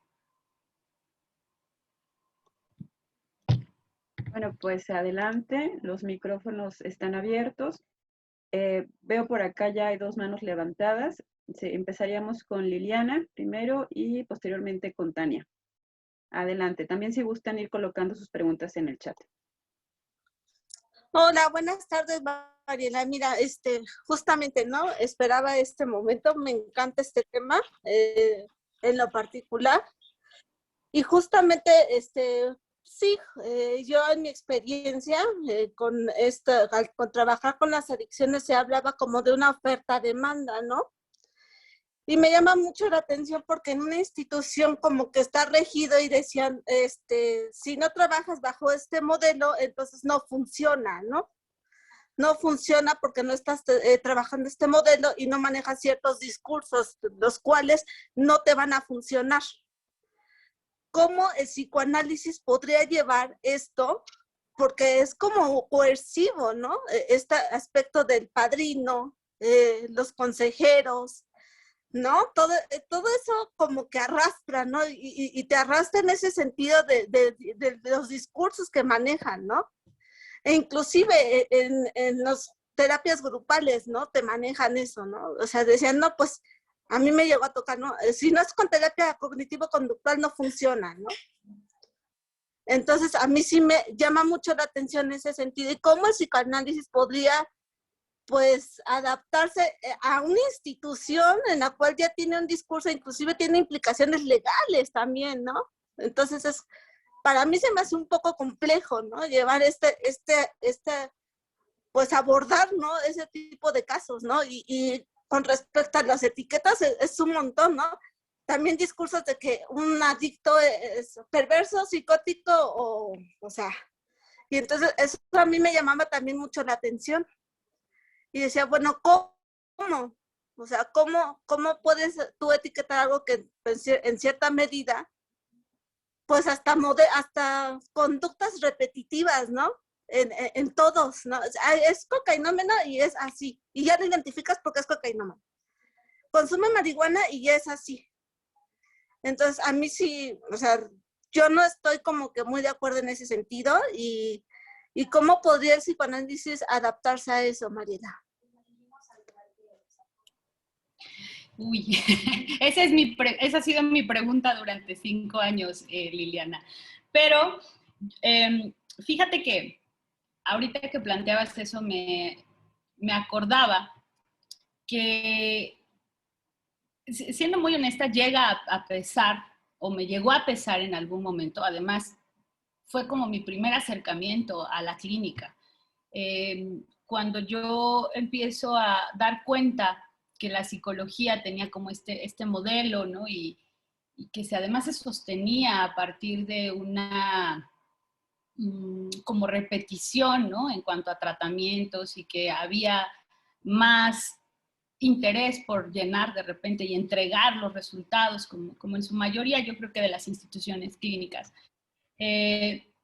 Bueno, pues adelante, los micrófonos están abiertos. Veo por acá ya hay 2 manos levantadas. Empezaríamos con Liliana primero y posteriormente con Tania. Adelante, también si gustan ir colocando sus preguntas en el chat. Hola, buenas tardes, Mariela. Mira, justamente, ¿no? Esperaba este momento, me encanta este tema en lo particular. Y justamente, sí, yo en mi experiencia con trabajar con las adicciones se hablaba como de una oferta-demanda, ¿no? Y me llama mucho la atención porque en una institución como que está regido y decían, si no trabajas bajo este modelo, entonces no funciona, ¿no? No funciona porque no estás trabajando este modelo y no manejas ciertos discursos, los cuales no te van a funcionar. ¿Cómo el psicoanálisis podría llevar esto? Porque es como coercivo, ¿no? Este aspecto del padrino, los consejeros, ¿no? Todo eso como que arrastra, ¿no? Y te arrastra en ese sentido de los discursos que manejan, ¿no? E inclusive en las terapias grupales, ¿no? Te manejan eso, ¿no? O sea, decían, no, pues a mí me llegó a tocar, ¿no? Si no es con terapia cognitivo-conductual no funciona, ¿no? Entonces a mí sí me llama mucho la atención ese sentido y cómo el psicoanálisis podría pues adaptarse a una institución en la cual ya tiene un discurso, inclusive tiene implicaciones legales también, ¿no? Entonces para mí se me hace un poco complejo, ¿no? Llevar pues abordar, ¿no? Ese tipo de casos, ¿no? Y con respecto a las etiquetas es un montón, ¿no? También discursos de que un adicto es perverso, psicótico, o sea, y entonces eso a mí me llamaba también mucho la atención. Y decía, bueno, ¿cómo? O sea, ¿cómo puedes tú etiquetar algo que en cierta medida, pues hasta conductas repetitivas, ¿no? En todos, ¿no? O sea, es cocainómeno y es así. Y ya lo identificas porque es cocainómeno. Consume marihuana y ya es así. Entonces, a mí sí, o sea, yo no estoy como que muy de acuerdo en ese sentido. ¿Y cómo podría el psicoanálisis adaptarse a eso, Mariela? Uy, esa ha sido mi pregunta durante 5 años, Liliana. Pero fíjate que ahorita que planteabas eso me acordaba que, siendo muy honesta, llega a pesar, o me llegó a pesar en algún momento. Además, fue como mi primer acercamiento a la clínica. Cuando yo empiezo a dar cuenta que la psicología tenía como este modelo, ¿no? Y que además se sostenía a partir de una como repetición, ¿no? En cuanto a tratamientos, y que había más interés por llenar de repente y entregar los resultados, como en su mayoría, yo creo que de las instituciones clínicas.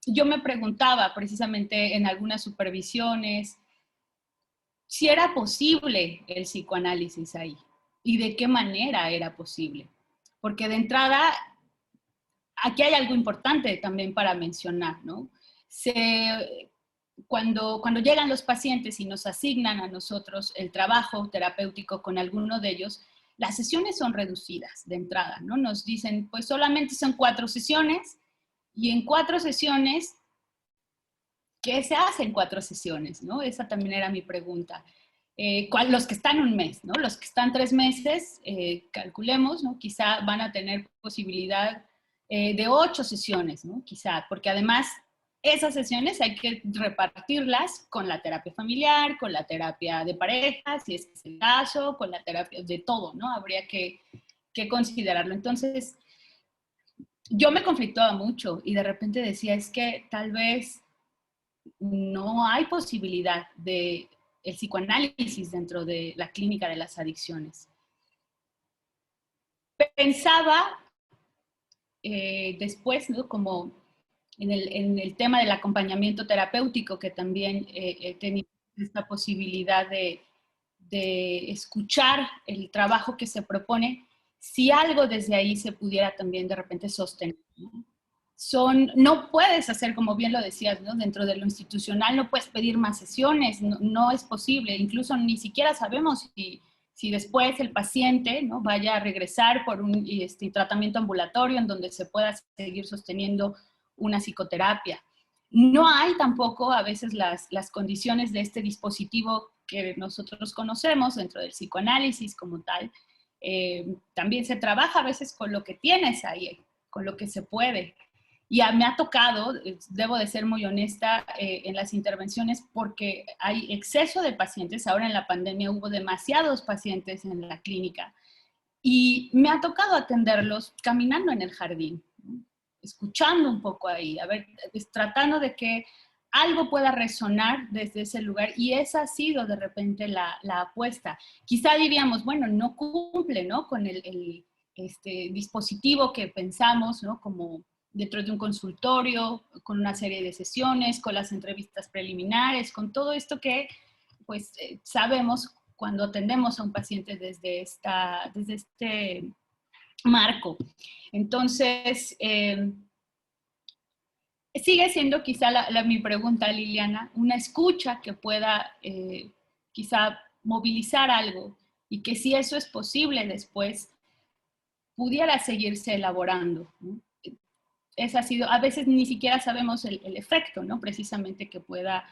Yo me preguntaba precisamente en algunas supervisiones si era posible el psicoanálisis ahí y de qué manera era posible. Porque de entrada, aquí hay algo importante también para mencionar, ¿no? Cuando llegan los pacientes y nos asignan a nosotros el trabajo terapéutico con alguno de ellos, las sesiones son reducidas de entrada, ¿no? Nos dicen, pues solamente son 4 sesiones, y en 4 sesiones, ¿qué se hace en 4 sesiones? ¿No? Esa también era mi pregunta. Los que están 1 mes, ¿no? Los que están 3 meses, calculemos, ¿no? Quizá van a tener posibilidad de 8 sesiones, ¿no? Quizá, porque además esas sesiones hay que repartirlas con la terapia familiar, con la terapia de pareja, si es el caso, con la terapia de todo, ¿no? Habría que considerarlo. Entonces, yo me conflictuaba mucho y de repente decía, es que tal vez no hay posibilidad de el psicoanálisis dentro de la clínica de las adicciones. Pensaba después, ¿no? Como en el tema del acompañamiento terapéutico, que también he tenido esta posibilidad de escuchar el trabajo que se propone, si algo desde ahí se pudiera también de repente sostener, ¿no? No puedes hacer, como bien lo decías, ¿no? Dentro de lo institucional no puedes pedir más sesiones, no es posible, incluso ni siquiera sabemos si después el paciente, ¿no? Vaya a regresar por un tratamiento ambulatorio en donde se pueda seguir sosteniendo una psicoterapia. No hay tampoco a veces las condiciones de este dispositivo que nosotros conocemos dentro del psicoanálisis como tal. También se trabaja a veces con lo que tienes ahí, con lo que se puede. Y me ha tocado, debo de ser muy honesta, en las intervenciones, porque hay exceso de pacientes. Ahora en la pandemia hubo demasiados pacientes en la clínica y me ha tocado atenderlos caminando en el jardín, ¿no? Escuchando un poco ahí, a ver, tratando de que algo pueda resonar desde ese lugar, y esa ha sido de repente la apuesta. Quizá diríamos, bueno, no cumple, ¿no? Con el dispositivo que pensamos, ¿no? Como dentro de un consultorio, con una serie de sesiones, con las entrevistas preliminares, con todo esto que pues sabemos cuando atendemos a un paciente desde este marco. Entonces, sigue siendo quizá mi pregunta, Liliana, una escucha que pueda quizá movilizar algo, y que si eso es posible después, pudiera seguirse elaborando, ¿no? Esa ha sido, a veces ni siquiera sabemos el efecto, ¿no? Precisamente que pueda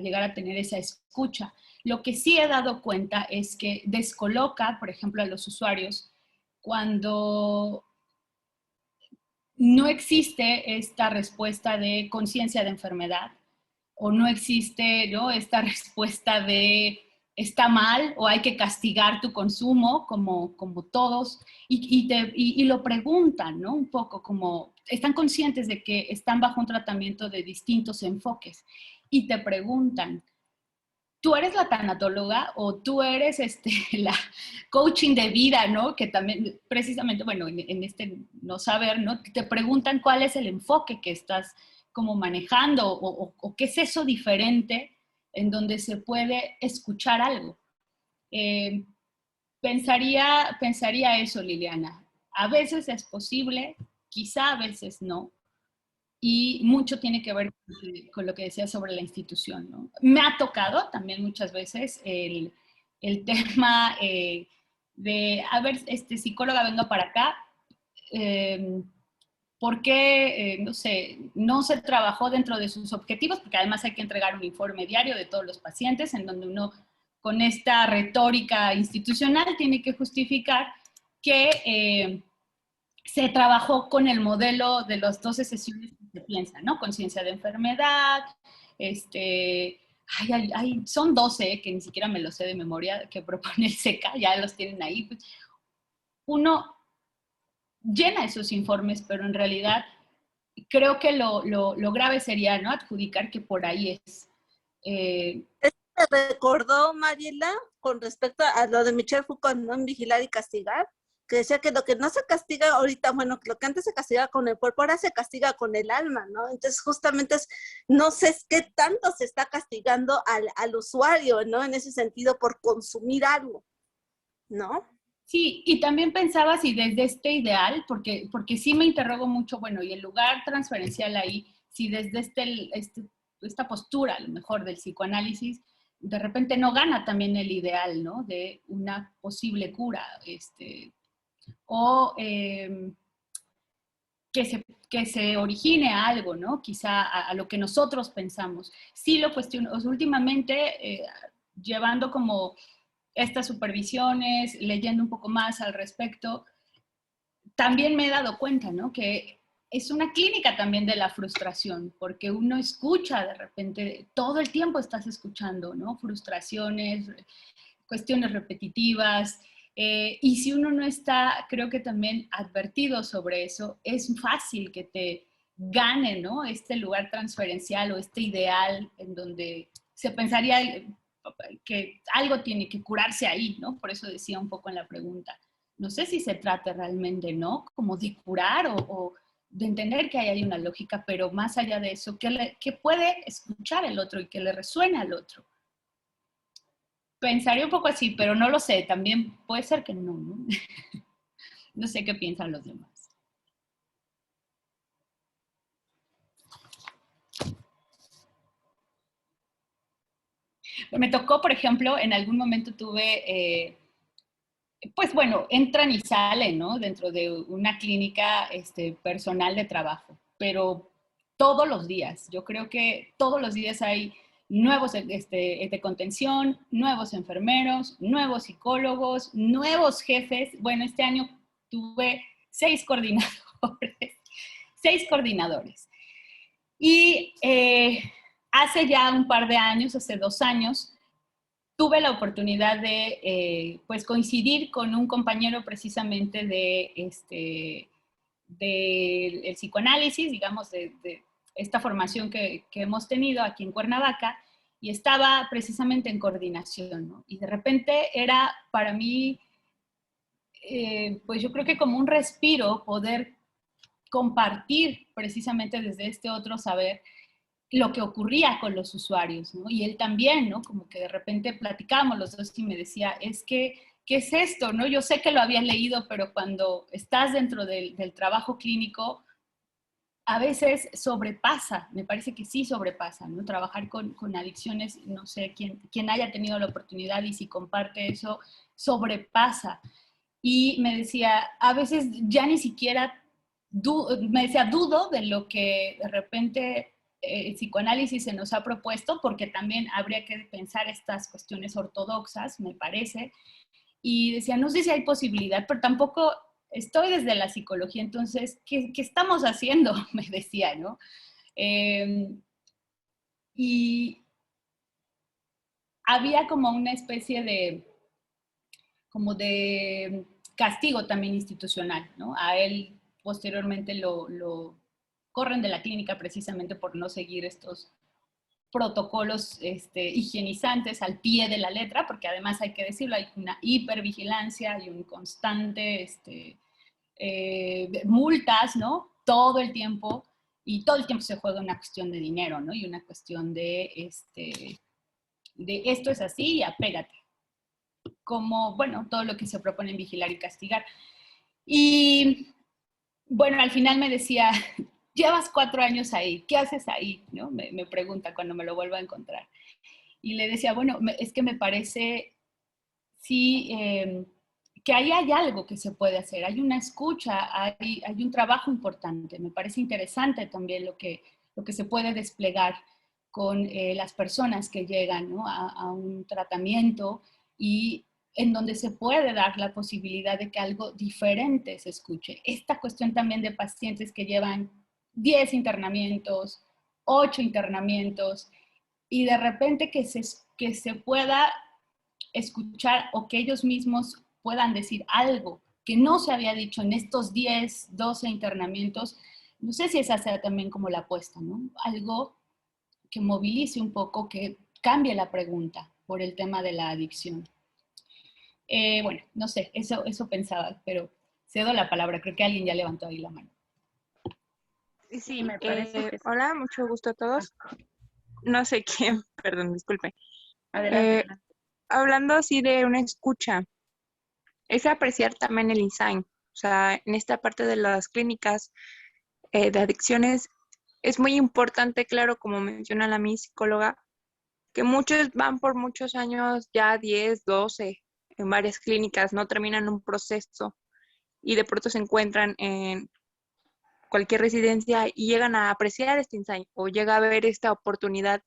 llegar a tener esa escucha. Lo que sí he dado cuenta es que descoloca, por ejemplo, a los usuarios cuando no existe esta respuesta de conciencia de enfermedad, o no existe, ¿no? Esta respuesta de está mal o hay que castigar tu consumo, como todos, y lo preguntan, ¿no? Un poco como están conscientes de que están bajo un tratamiento de distintos enfoques, y te preguntan, tú eres la tanatóloga o tú eres la coaching de vida, ¿no? Que también, precisamente, bueno, en este no saber, ¿no? Te preguntan cuál es el enfoque que estás como manejando o qué es eso diferente en donde se puede escuchar algo. Pensaría eso, Liliana. A veces es posible, quizá a veces no, y mucho tiene que ver con lo que decía sobre la institución, ¿no? Me ha tocado también muchas veces el tema de, a ver, psicóloga, venga para acá, ¿por qué, no sé, no se trabajó dentro de sus objetivos? Porque además hay que entregar un informe diario de todos los pacientes, en donde uno, con esta retórica institucional, tiene que justificar que se trabajó con el modelo de las 12 sesiones que se piensa, ¿no? Conciencia de enfermedad, son 12, que ni siquiera me lo sé de memoria, que propone el SECA, ya los tienen ahí. Pues, uno llena esos informes, pero en realidad creo que lo grave sería, ¿no? Adjudicar que por ahí es. Me recordó, Mariela, con respecto a lo de Michel Foucault, ¿no? En Vigilar y Castigar, que decía que lo que no se castiga ahorita, bueno, lo que antes se castigaba con el cuerpo, ahora se castiga con el alma, ¿no? Entonces, justamente no sé qué tanto se está castigando al usuario, ¿no? En ese sentido, por consumir algo, ¿no? Sí, y también pensaba si desde este ideal, porque sí me interrogo mucho, bueno, y el lugar transferencial ahí, si desde esta postura, a lo mejor del psicoanálisis, de repente no gana también el ideal, ¿no? De una posible cura, o que se origine a algo, ¿no? Quizá a lo que nosotros pensamos. Sí lo cuestiono, o sea, últimamente llevando como estas supervisiones, leyendo un poco más al respecto, también me he dado cuenta, ¿no? Que es una clínica también de la frustración, porque uno escucha de repente, todo el tiempo estás escuchando, ¿no? Frustraciones, cuestiones repetitivas, y si uno no está, creo que también advertido sobre eso, es fácil que te gane, ¿no? Este lugar transferencial o este ideal en donde se pensaría que algo tiene que curarse ahí, ¿no? Por eso decía un poco en la pregunta. No sé si se trata realmente, ¿no? Como de curar o de entender que hay una lógica, pero más allá de eso, que puede escuchar el otro y que le resuena al otro. Pensaría un poco así, pero no lo sé. También puede ser que no, ¿no? No sé qué piensan los demás. Me tocó, por ejemplo, en algún momento tuve, pues bueno, entran y salen, ¿no? Dentro de una clínica personal de trabajo, pero todos los días. Yo creo que todos los días hay nuevos de contención, nuevos enfermeros, nuevos psicólogos, nuevos jefes. Bueno, este año tuve 6 coordinadores, 6 coordinadores. Y hace ya un par de años, hace 2 años, tuve la oportunidad de pues coincidir con un compañero precisamente del psicoanálisis, digamos, de esta formación que hemos tenido aquí en Cuernavaca, y estaba precisamente en coordinación, ¿no? Y de repente era para mí, pues yo creo que como un respiro poder compartir precisamente desde este otro saber lo que ocurría con los usuarios, ¿no? Y él también, ¿no? Como que de repente platicábamos los dos y me decía, es que, ¿qué es esto? ¿No? Yo sé que lo habías leído, pero cuando estás dentro del trabajo clínico, a veces sobrepasa, me parece que sí sobrepasa, ¿no? Trabajar con adicciones, no sé, quien haya tenido la oportunidad y si comparte eso, sobrepasa. Y me decía, a veces ya ni siquiera, me decía, dudo de lo que de repente el psicoanálisis se nos ha propuesto, porque también habría que pensar estas cuestiones ortodoxas, me parece. Y decía, no sé si hay posibilidad, pero tampoco estoy desde la psicología, entonces, ¿qué estamos haciendo? Me decía, ¿no? Y había como una especie como de castigo también institucional, ¿no? A él posteriormente lo corren de la clínica precisamente por no seguir estos protocolos higienizantes al pie de la letra, porque además hay que decirlo, hay una hipervigilancia, hay un constante multas, ¿no? Todo el tiempo, y todo el tiempo se juega una cuestión de dinero, ¿no? Y una cuestión de esto es así y apégate. Como, bueno, todo lo que se propone en vigilar y castigar. Y, bueno, al final me decía, llevas 4 años ahí, ¿qué haces ahí? ¿No? Me pregunta cuando me lo vuelvo a encontrar. Y le decía, bueno, es que me parece, sí, que ahí hay algo que se puede hacer, hay una escucha, hay un trabajo importante. Me parece interesante también lo que se puede desplegar con las personas que llegan, ¿no? a un tratamiento y en donde se puede dar la posibilidad de que algo diferente se escuche. Esta cuestión también de pacientes que llevan 10 internamientos, 8 internamientos, y de repente que se pueda escuchar o que ellos mismos puedan decir algo que no se había dicho en estos 10, 12 internamientos. No sé si esa sea también como la apuesta, ¿no? Algo que movilice un poco, que cambie la pregunta por el tema de la adicción. Bueno, no sé, eso pensaba, pero cedo la palabra. Creo que alguien ya levantó ahí la mano. Sí, me parece que sí. hola, mucho gusto a todos. No sé quién, perdón, disculpe. Adelante. Hablando así de una escucha, es apreciar también el insight. O sea, en esta parte de las clínicas de adicciones es muy importante, claro, como menciona mi psicóloga, que muchos van por muchos años, ya 10, 12, en varias clínicas, no terminan un proceso y de pronto se encuentran en cualquier residencia y llegan a apreciar este insight o llega a ver esta oportunidad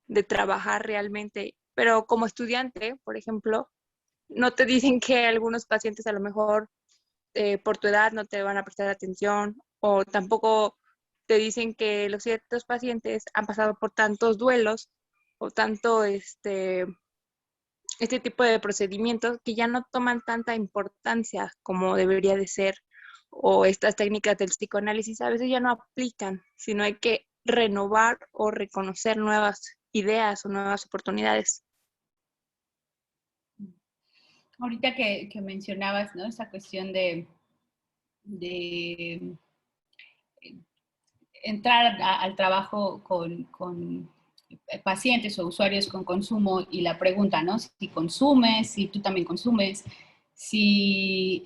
de trabajar realmente. Pero como estudiante, por ejemplo, no te dicen que algunos pacientes a lo mejor por tu edad no te van a prestar atención o tampoco te dicen que los ciertos pacientes han pasado por tantos duelos o tanto este tipo de procedimientos que ya no toman tanta importancia como debería de ser, o estas técnicas del psicoanálisis a veces ya no aplican, sino hay que renovar o reconocer nuevas ideas o nuevas oportunidades. Ahorita que mencionabas, ¿no? Esa cuestión de entrar al trabajo con pacientes o usuarios con consumo y la pregunta, ¿no? Si consumes, si tú también consumes, si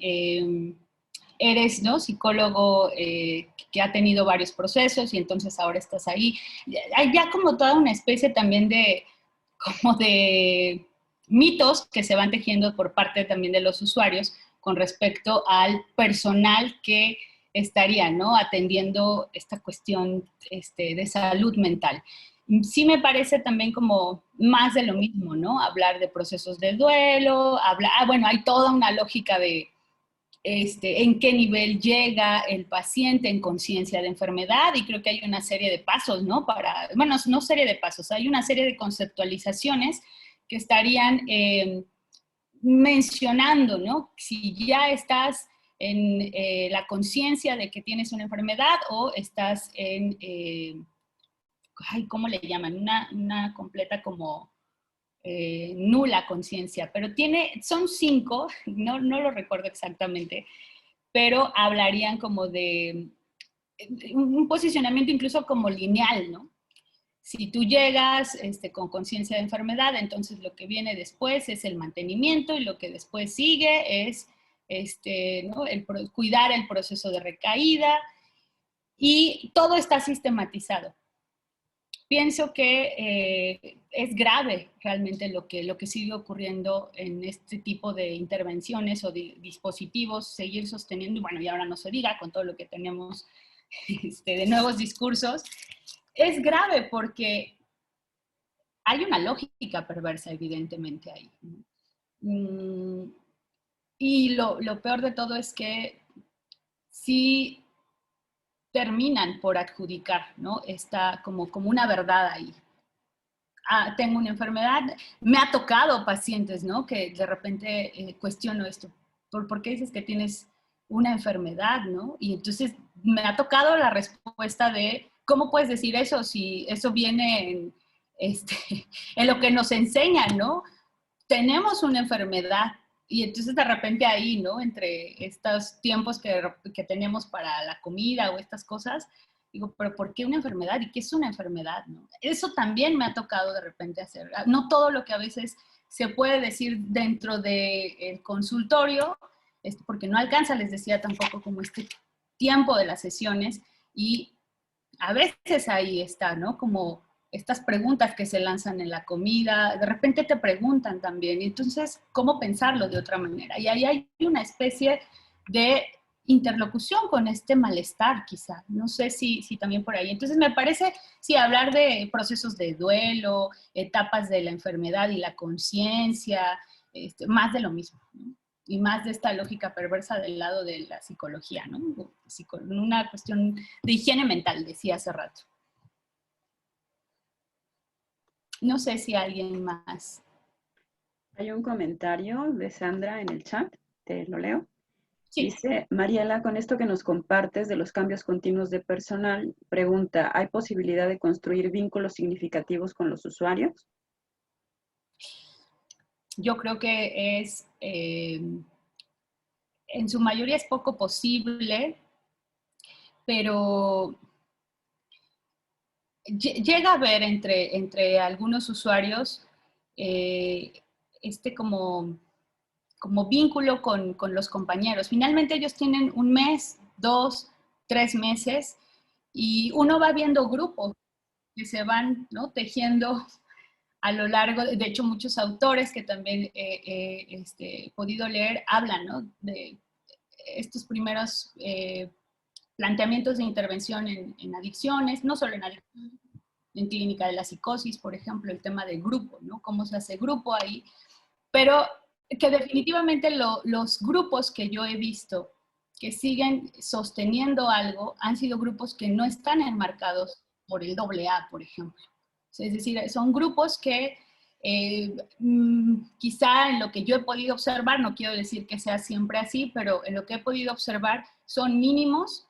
eres, ¿no? Psicólogo que ha tenido varios procesos y entonces ahora estás ahí. Hay ya como toda una especie también de mitos que se van tejiendo por parte también de los usuarios con respecto al personal que estaría, ¿no? Atendiendo esta cuestión de salud mental. Sí me parece también como más de lo mismo, ¿no? Hablar de procesos de duelo, bueno, hay toda una lógica de en qué nivel llega el paciente en conciencia de enfermedad, y creo que hay una serie de pasos, ¿no? Bueno, no serie de pasos, hay una serie de conceptualizaciones que estarían mencionando, ¿no? Si ya estás en la conciencia de que tienes una enfermedad o estás en, ¿cómo le llaman? Una completa como nula conciencia, pero son 5, no lo recuerdo exactamente, pero hablarían como de un posicionamiento incluso como lineal, ¿no? Si tú llegas con conciencia de enfermedad, entonces lo que viene después es el mantenimiento y lo que después sigue es ¿no? Cuidar el proceso de recaída, y todo está sistematizado. Pienso que es grave realmente lo que sigue ocurriendo en este tipo de intervenciones o de dispositivos, seguir sosteniendo, bueno, y ahora no se diga con todo lo que tenemos de nuevos discursos. Es grave porque hay una lógica perversa, evidentemente, ahí. Y lo peor de todo es que sí terminan por adjudicar, ¿no? Está como una verdad ahí. Tengo una enfermedad, me ha tocado pacientes, ¿no? Que de repente cuestiono esto, ¿por qué dices que tienes una enfermedad, no? Y entonces me ha tocado la respuesta de, ¿cómo puedes decir eso si eso viene en lo que nos enseñan, ¿no? Tenemos una enfermedad y entonces de repente ahí, ¿no? Entre estos tiempos que tenemos para la comida o estas cosas, digo, pero ¿por qué una enfermedad? ¿Y qué es una enfermedad? ¿No? Eso también me ha tocado de repente hacer. No todo lo que a veces se puede decir dentro del consultorio, porque no alcanza, les decía, tampoco como tiempo de las sesiones, y a veces ahí está, ¿no? Como estas preguntas que se lanzan en la comida, de repente te preguntan también, y entonces, ¿cómo pensarlo de otra manera? Y ahí hay una especie de interlocución con este malestar, quizá. No sé si también por ahí. Entonces, me parece, sí, hablar de procesos de duelo, etapas de la enfermedad y la conciencia, más de lo mismo, ¿no? Y más de esta lógica perversa del lado de la psicología, ¿no? Una cuestión de higiene mental, decía hace rato. No sé si alguien más. Hay un comentario de Sandra en el chat, te lo leo. Sí. Dice, Mariela, con esto que nos compartes de los cambios continuos de personal, pregunta, ¿hay posibilidad de construir vínculos significativos con los usuarios? Yo creo que en su mayoría es poco posible, pero llega a haber entre algunos usuarios como vínculo con los compañeros. Finalmente ellos tienen 1 mes, 2, 3 meses y uno va viendo grupos que se van, ¿no?, tejiendo a lo largo. De hecho, muchos autores que también he podido leer hablan, ¿no?, de estos primeros planteamientos de intervención en adicciones, no solo en adicciones, en clínica de la psicosis, por ejemplo, el tema del grupo, ¿no? Cómo se hace grupo ahí, pero que definitivamente los grupos que yo he visto que siguen sosteniendo algo han sido grupos que no están enmarcados por el AA, por ejemplo. Es decir, son grupos que quizá en lo que yo he podido observar, no quiero decir que sea siempre así, pero en lo que he podido observar son mínimos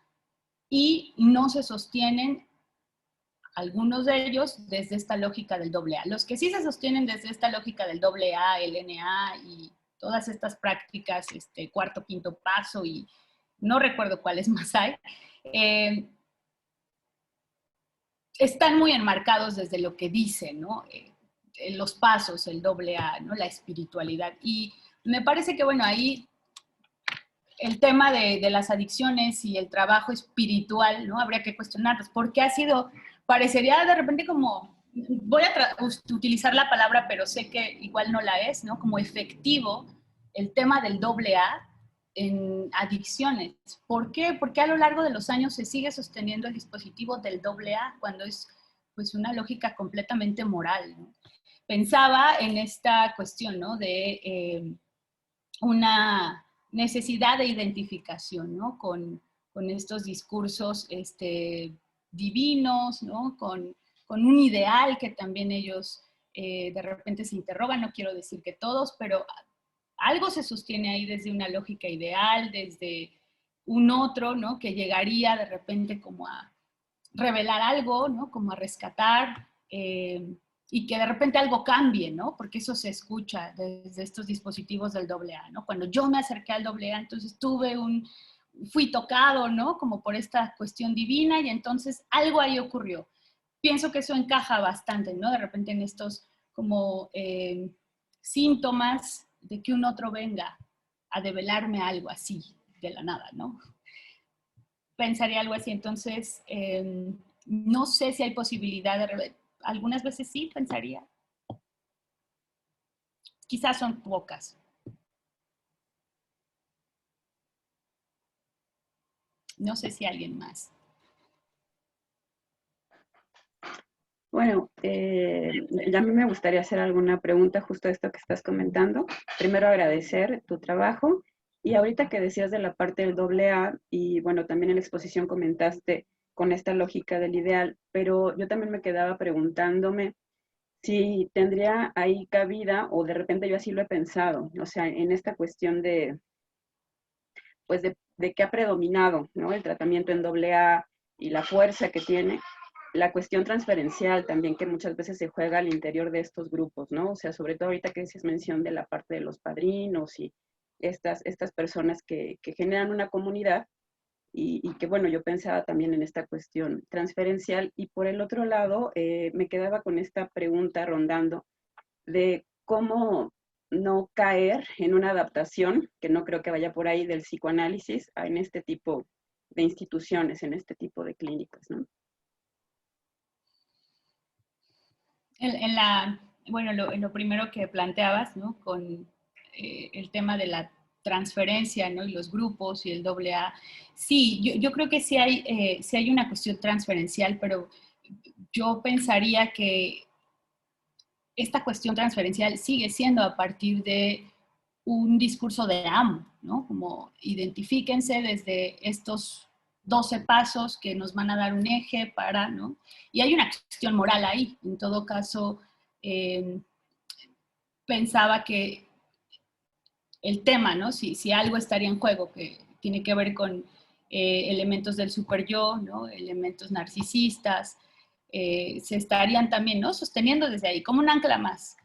y no se sostienen algunos de ellos desde esta lógica del AA. Los que sí se sostienen desde esta lógica del AA, el NA y todas estas prácticas, cuarto, quinto paso y no recuerdo cuáles más hay, están muy enmarcados desde lo que dicen, ¿no? Los pasos, el AA, ¿no?, la espiritualidad. Y me parece que, bueno, ahí el tema de las adicciones y el trabajo espiritual, ¿no?, habría que cuestionarlos, porque ha sido, parecería de repente como, voy a utilizar la palabra, pero sé que igual no la es, ¿no?, como efectivo el tema del AA en adicciones. ¿Por qué? Porque a lo largo de los años se sigue sosteniendo el dispositivo del AA cuando es pues una lógica completamente moral, ¿no? Pensaba en esta cuestión, ¿no?, de una necesidad de identificación, ¿no?, con estos discursos divinos, ¿no?, con un ideal que también ellos de repente se interrogan, no quiero decir que todos, pero algo se sostiene ahí desde una lógica ideal, desde un otro, ¿no?, que llegaría de repente como a revelar algo, ¿no?, como a rescatar, y que de repente algo cambie, ¿no?, porque eso se escucha desde estos dispositivos del AA, ¿no? Cuando yo me acerqué al AA, entonces fui tocado, ¿no?, como por esta cuestión divina y entonces algo ahí ocurrió. Pienso que eso encaja bastante, ¿no?, de repente en estos como síntomas de que un otro venga a develarme algo así, de la nada, ¿no? Pensaría algo así. Entonces, no sé si hay posibilidad de... Algunas veces sí, pensaría. Quizás son pocas. No sé si alguien más. Bueno, ya a mí me gustaría hacer alguna pregunta justo a esto que estás comentando. Primero agradecer tu trabajo y ahorita que decías de la parte del AA y bueno, también en la exposición comentaste con esta lógica del ideal, pero yo también me quedaba preguntándome si tendría ahí cabida o de repente yo así lo he pensado, o sea, en esta cuestión de, pues de qué ha predominado, ¿no?, el tratamiento en AA y la fuerza que tiene. la cuestión transferencial también que muchas veces se juega al interior de estos grupos, ¿no? O sea, sobre todo ahorita que haces mención de la parte de los padrinos y estas personas que generan una comunidad y que, bueno, yo pensaba también en esta cuestión transferencial. Y por el otro lado, me quedaba con esta pregunta rondando de cómo no caer en una adaptación, que no creo que vaya por ahí, del psicoanálisis en este tipo de instituciones, en este tipo de clínicas, ¿no? Bueno, lo primero que planteabas, ¿no? Con el tema de la transferencia, ¿no? Y los grupos y el AA. Sí, yo creo que sí hay una cuestión transferencial, pero yo pensaría que esta cuestión transferencial sigue siendo a partir de un discurso de amo, ¿no? Como identifíquense desde estos 12 pasos que nos van a dar un eje para, ¿no? Y hay una cuestión moral ahí. En todo caso, pensaba que el tema, ¿no? Si algo estaría en juego, que tiene que ver con elementos del super yo, ¿no? Elementos narcisistas, se estarían también, ¿no? Sosteniendo desde ahí, como un ancla más.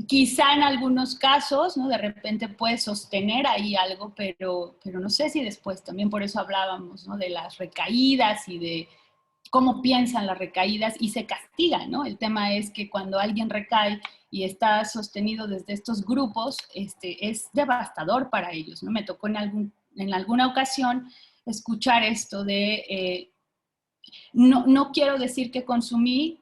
Quizá en algunos casos, ¿no? De repente puede sostener ahí algo, pero no sé si después, también por eso hablábamos, ¿no? De las recaídas y de cómo piensan las recaídas y se castigan, ¿no? El tema es que cuando alguien recae y está sostenido desde estos grupos, es devastador para ellos, ¿no? Me tocó en alguna ocasión escuchar esto de, no quiero decir que consumí,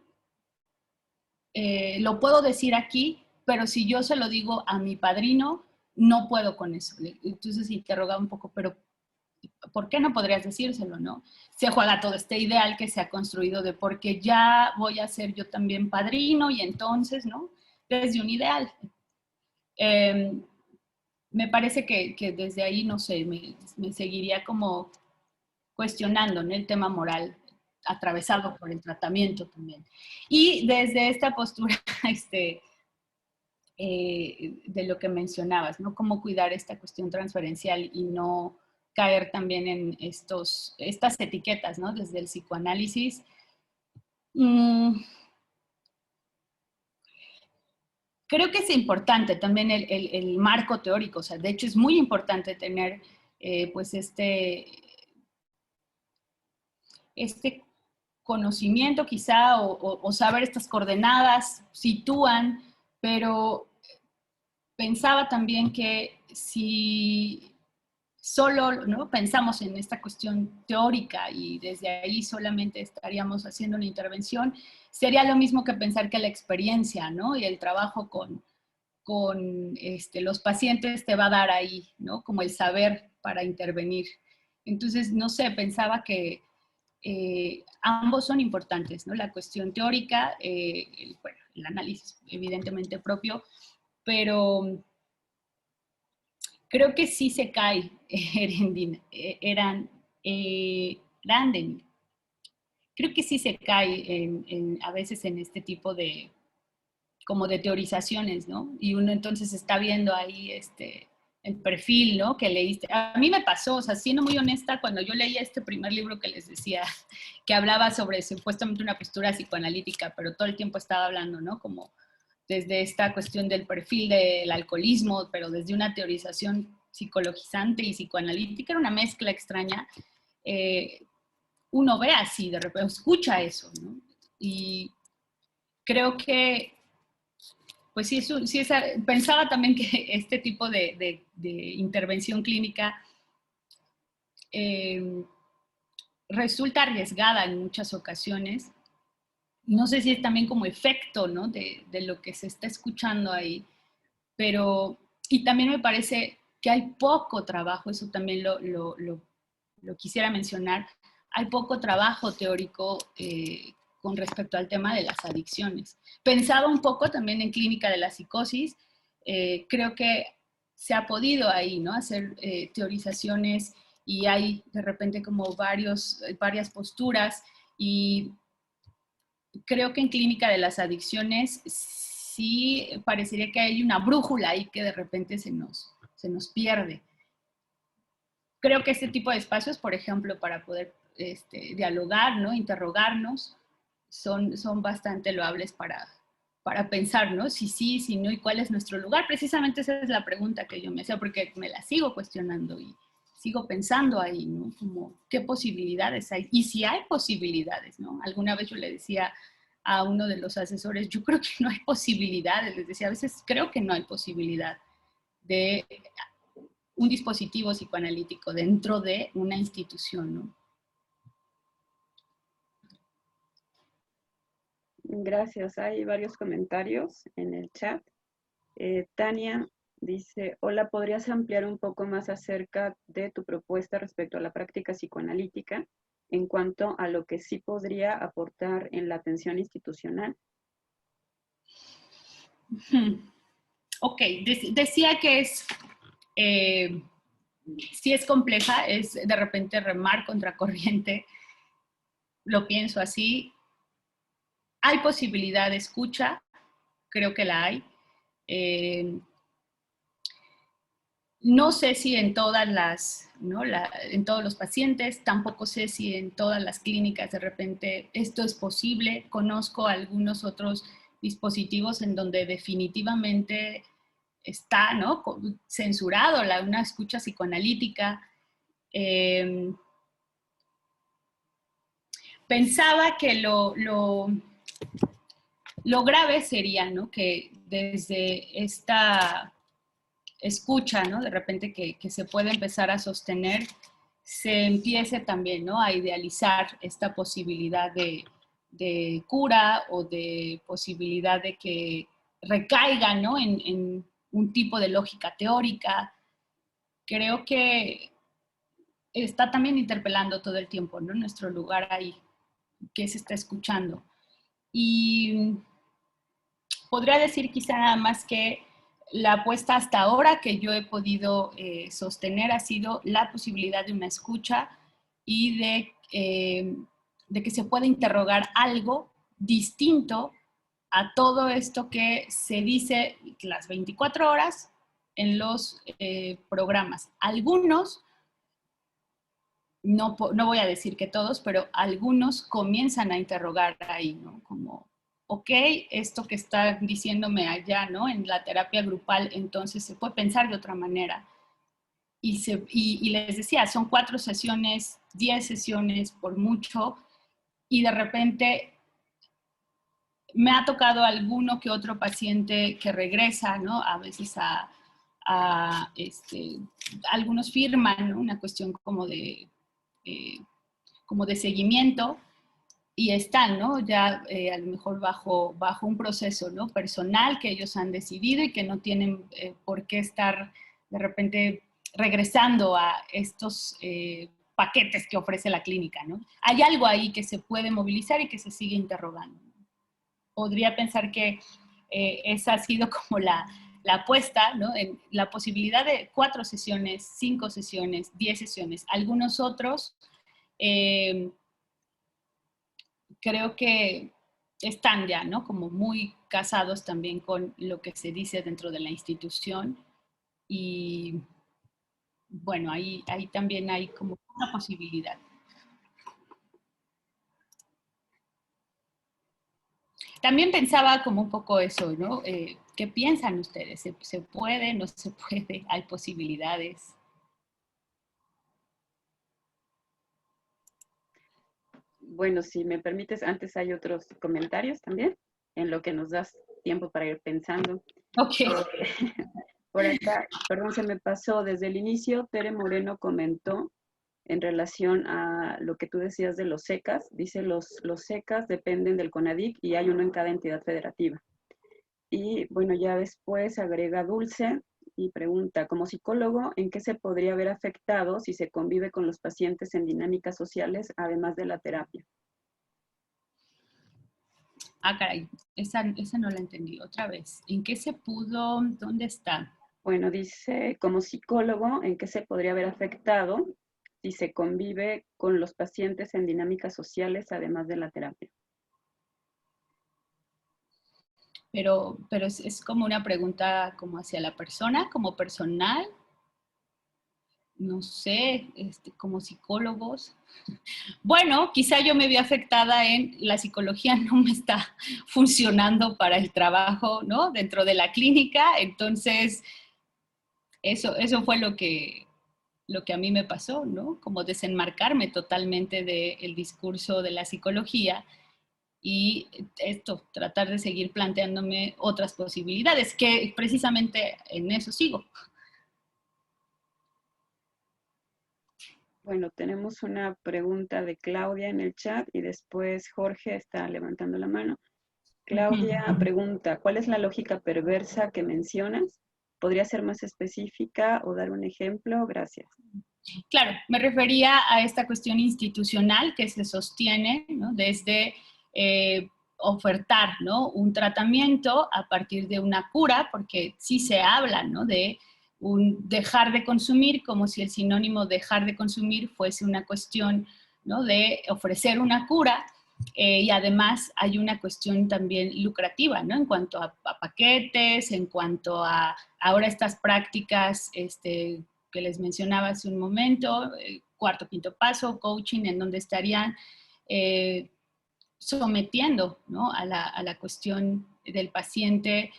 lo puedo decir aquí, pero si yo se lo digo a mi padrino, no puedo con eso. Entonces interrogaba un poco, pero ¿por qué no podrías decírselo, no? Se juega todo este ideal que se ha construido de porque ya voy a ser yo también padrino y entonces, ¿no? Desde un ideal. Me parece que desde ahí, no sé, me seguiría como cuestionando, ¿no? El tema moral atravesado por el tratamiento también. Y desde esta postura, de lo que mencionabas, ¿no? Cómo cuidar esta cuestión transferencial y no caer también en estas etiquetas, ¿no? Desde el psicoanálisis. Creo que es importante también el marco teórico, o sea, de hecho es muy importante tener pues este conocimiento quizá o saber estas coordenadas, sitúan, pero pensaba también que si solo, ¿no? Pensamos en esta cuestión teórica y desde ahí solamente estaríamos haciendo una intervención, sería lo mismo que pensar que la experiencia, ¿no? Y el trabajo con los pacientes te va a dar ahí, ¿no? Como el saber para intervenir. Entonces, no sé, pensaba que ambos son importantes, ¿no? La cuestión teórica, el análisis evidentemente propio, pero creo que sí se cae Randen. Creo que sí se cae a veces en este tipo de, como de teorizaciones, ¿no? Y uno entonces está viendo ahí el perfil, ¿no? Que leíste. A mí me pasó, o sea, siendo muy honesta, cuando yo leía este primer libro que les decía, que hablaba sobre supuestamente una postura psicoanalítica, pero todo el tiempo estaba hablando, ¿no? Como desde esta cuestión del perfil del alcoholismo, pero desde una teorización psicologizante y psicoanalítica, era una mezcla extraña. Uno ve así, de repente escucha eso, ¿no? Y creo que pues sí, pensaba también que este tipo de intervención clínica resulta arriesgada en muchas ocasiones. No sé si es también como efecto, ¿no? de lo que se está escuchando ahí, pero, y también me parece que hay poco trabajo, eso también lo quisiera mencionar, hay poco trabajo teórico con respecto al tema de las adicciones. Pensaba un poco también en clínica de la psicosis, creo que se ha podido ahí, ¿no? Hacer teorizaciones y hay de repente como varias posturas y creo que en clínica de las adicciones sí parecería que hay una brújula ahí que de repente se nos pierde. Creo que este tipo de espacios, por ejemplo, para poder dialogar, ¿no? Interrogarnos, son bastante loables para pensar, ¿no? Si sí, si no, y cuál es nuestro lugar. Precisamente esa es la pregunta que yo me hacía, porque me la sigo cuestionando y sigo pensando ahí, ¿no? Como, ¿qué posibilidades hay? Y si hay posibilidades, ¿no? Alguna vez yo le decía a uno de los asesores, yo creo que no hay posibilidades, les decía, a veces creo que no hay posibilidad de un dispositivo psicoanalítico dentro de una institución, ¿no? Gracias. Hay varios comentarios en el chat. Tania dice, hola, ¿podrías ampliar un poco más acerca de tu propuesta respecto a la práctica psicoanalítica en cuanto a lo que sí podría aportar en la atención institucional? Ok, decía que sí es compleja, es de repente remar contra corriente, lo pienso así. Hay posibilidad de escucha, creo que la hay. No sé si en todas ¿no? En todos los pacientes, tampoco sé si en todas las clínicas de repente esto es posible. Conozco algunos otros dispositivos en donde definitivamente está, ¿no? Censurado una escucha psicoanalítica. Pensaba que lo grave sería, ¿no? Que desde esta escucha, ¿no? De repente que se puede empezar a sostener, se empiece también, ¿no? A idealizar esta posibilidad de cura o de posibilidad de que recaiga, ¿no? En un tipo de lógica teórica. Creo que está también interpelando todo el tiempo, ¿no? Nuestro lugar ahí, que se está escuchando. Y podría decir quizá nada más que la apuesta hasta ahora que yo he podido sostener ha sido la posibilidad de una escucha y de que se pueda interrogar algo distinto a todo esto que se dice las 24 horas en los programas. Algunos, no voy a decir que todos, pero algunos comienzan a interrogar ahí, ¿no? Como, ok, esto que está diciéndome allá, ¿no? En la terapia grupal, entonces se puede pensar de otra manera. Y les decía, son 4 sesiones, 10 sesiones por mucho, y de repente me ha tocado alguno que otro paciente que regresa, ¿no? A veces algunos firman, ¿no? Una cuestión como de seguimiento, y están, ¿no? Ya a lo mejor bajo un proceso, ¿no? Personal que ellos han decidido y que no tienen por qué estar de repente regresando a estos paquetes que ofrece la clínica, ¿no? Hay algo ahí que se puede movilizar y que se sigue interrogando. Podría pensar que esa ha sido como la apuesta, ¿no? En la posibilidad de 4 sesiones, 5 sesiones, 10 sesiones. Algunos otros creo que están ya, ¿no? Como muy casados también con lo que se dice dentro de la institución. Y bueno, ahí también hay como una posibilidad. También pensaba como un poco eso, ¿no? ¿Qué piensan ustedes? ¿Se puede? ¿No se puede? ¿Hay posibilidades? Bueno, si me permites, antes hay otros comentarios también, en lo que nos das tiempo para ir pensando. Ok. Por acá, perdón, se me pasó, desde el inicio, Tere Moreno comentó en relación a lo que tú decías de los SECAS, dice los SECAS dependen del CONADIC y hay uno en cada entidad federativa. Y bueno, ya después agrega Dulce y pregunta, como psicólogo, ¿en qué se podría ver afectado si se convive con los pacientes en dinámicas sociales, además de la terapia? Ah, caray, esa no la entendí. Otra vez, ¿en qué se pudo? ¿Dónde está? Bueno, dice, como psicólogo, ¿en qué se podría ver afectado si se convive con los pacientes en dinámicas sociales, además de la terapia? Pero es como una pregunta como hacia la persona, como personal. no sé, como psicólogos. Bueno, quizá yo me vi afectada en la psicología no me está funcionando para el trabajo, ¿no? Dentro de la clínica, entonces eso fue lo que a mí me pasó, ¿no? Como desenmarcarme totalmente del discurso de la psicología y tratar de seguir planteándome otras posibilidades, que precisamente en eso sigo. Bueno, tenemos una pregunta de Claudia en el chat y después Jorge está levantando la mano. Claudia pregunta, ¿cuál es la lógica perversa que mencionas? ¿Podría ser más específica o dar un ejemplo? Gracias. Claro, me refería a esta cuestión institucional que se sostiene, ¿no? Desde ofertar, ¿no? Un tratamiento a partir de una cura, porque sí se habla, ¿no? De un dejar de consumir, como si el sinónimo dejar de consumir fuese una cuestión, ¿no? De ofrecer una cura, y además hay una cuestión también lucrativa, ¿no? En cuanto a paquetes, en cuanto a ahora estas prácticas, que les mencionaba hace un momento, cuarto, quinto paso, coaching, en donde estarían sometiendo, ¿no? a la cuestión del paciente.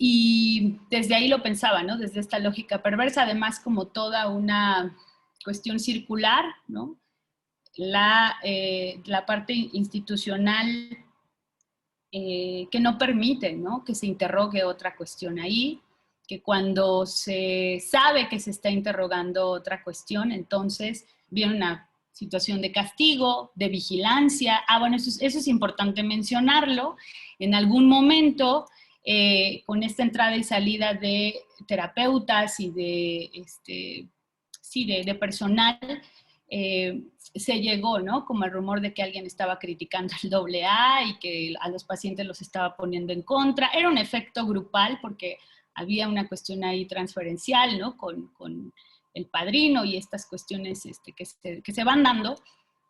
Y desde ahí lo pensaba, ¿no? Desde esta lógica perversa, además como toda una cuestión circular, ¿no? La parte institucional que no permite, ¿no? Que se interrogue otra cuestión ahí, que cuando se sabe que se está interrogando otra cuestión, entonces viene una situación de castigo, de vigilancia. Bueno, eso es importante mencionarlo. En algún momento, con esta entrada y salida de terapeutas y de personal, se llegó, ¿no? Como el rumor de que alguien estaba criticando el AA y que a los pacientes los estaba poniendo en contra. Era un efecto grupal porque había una cuestión ahí transferencial, ¿no? Con el padrino y estas cuestiones que se van dando.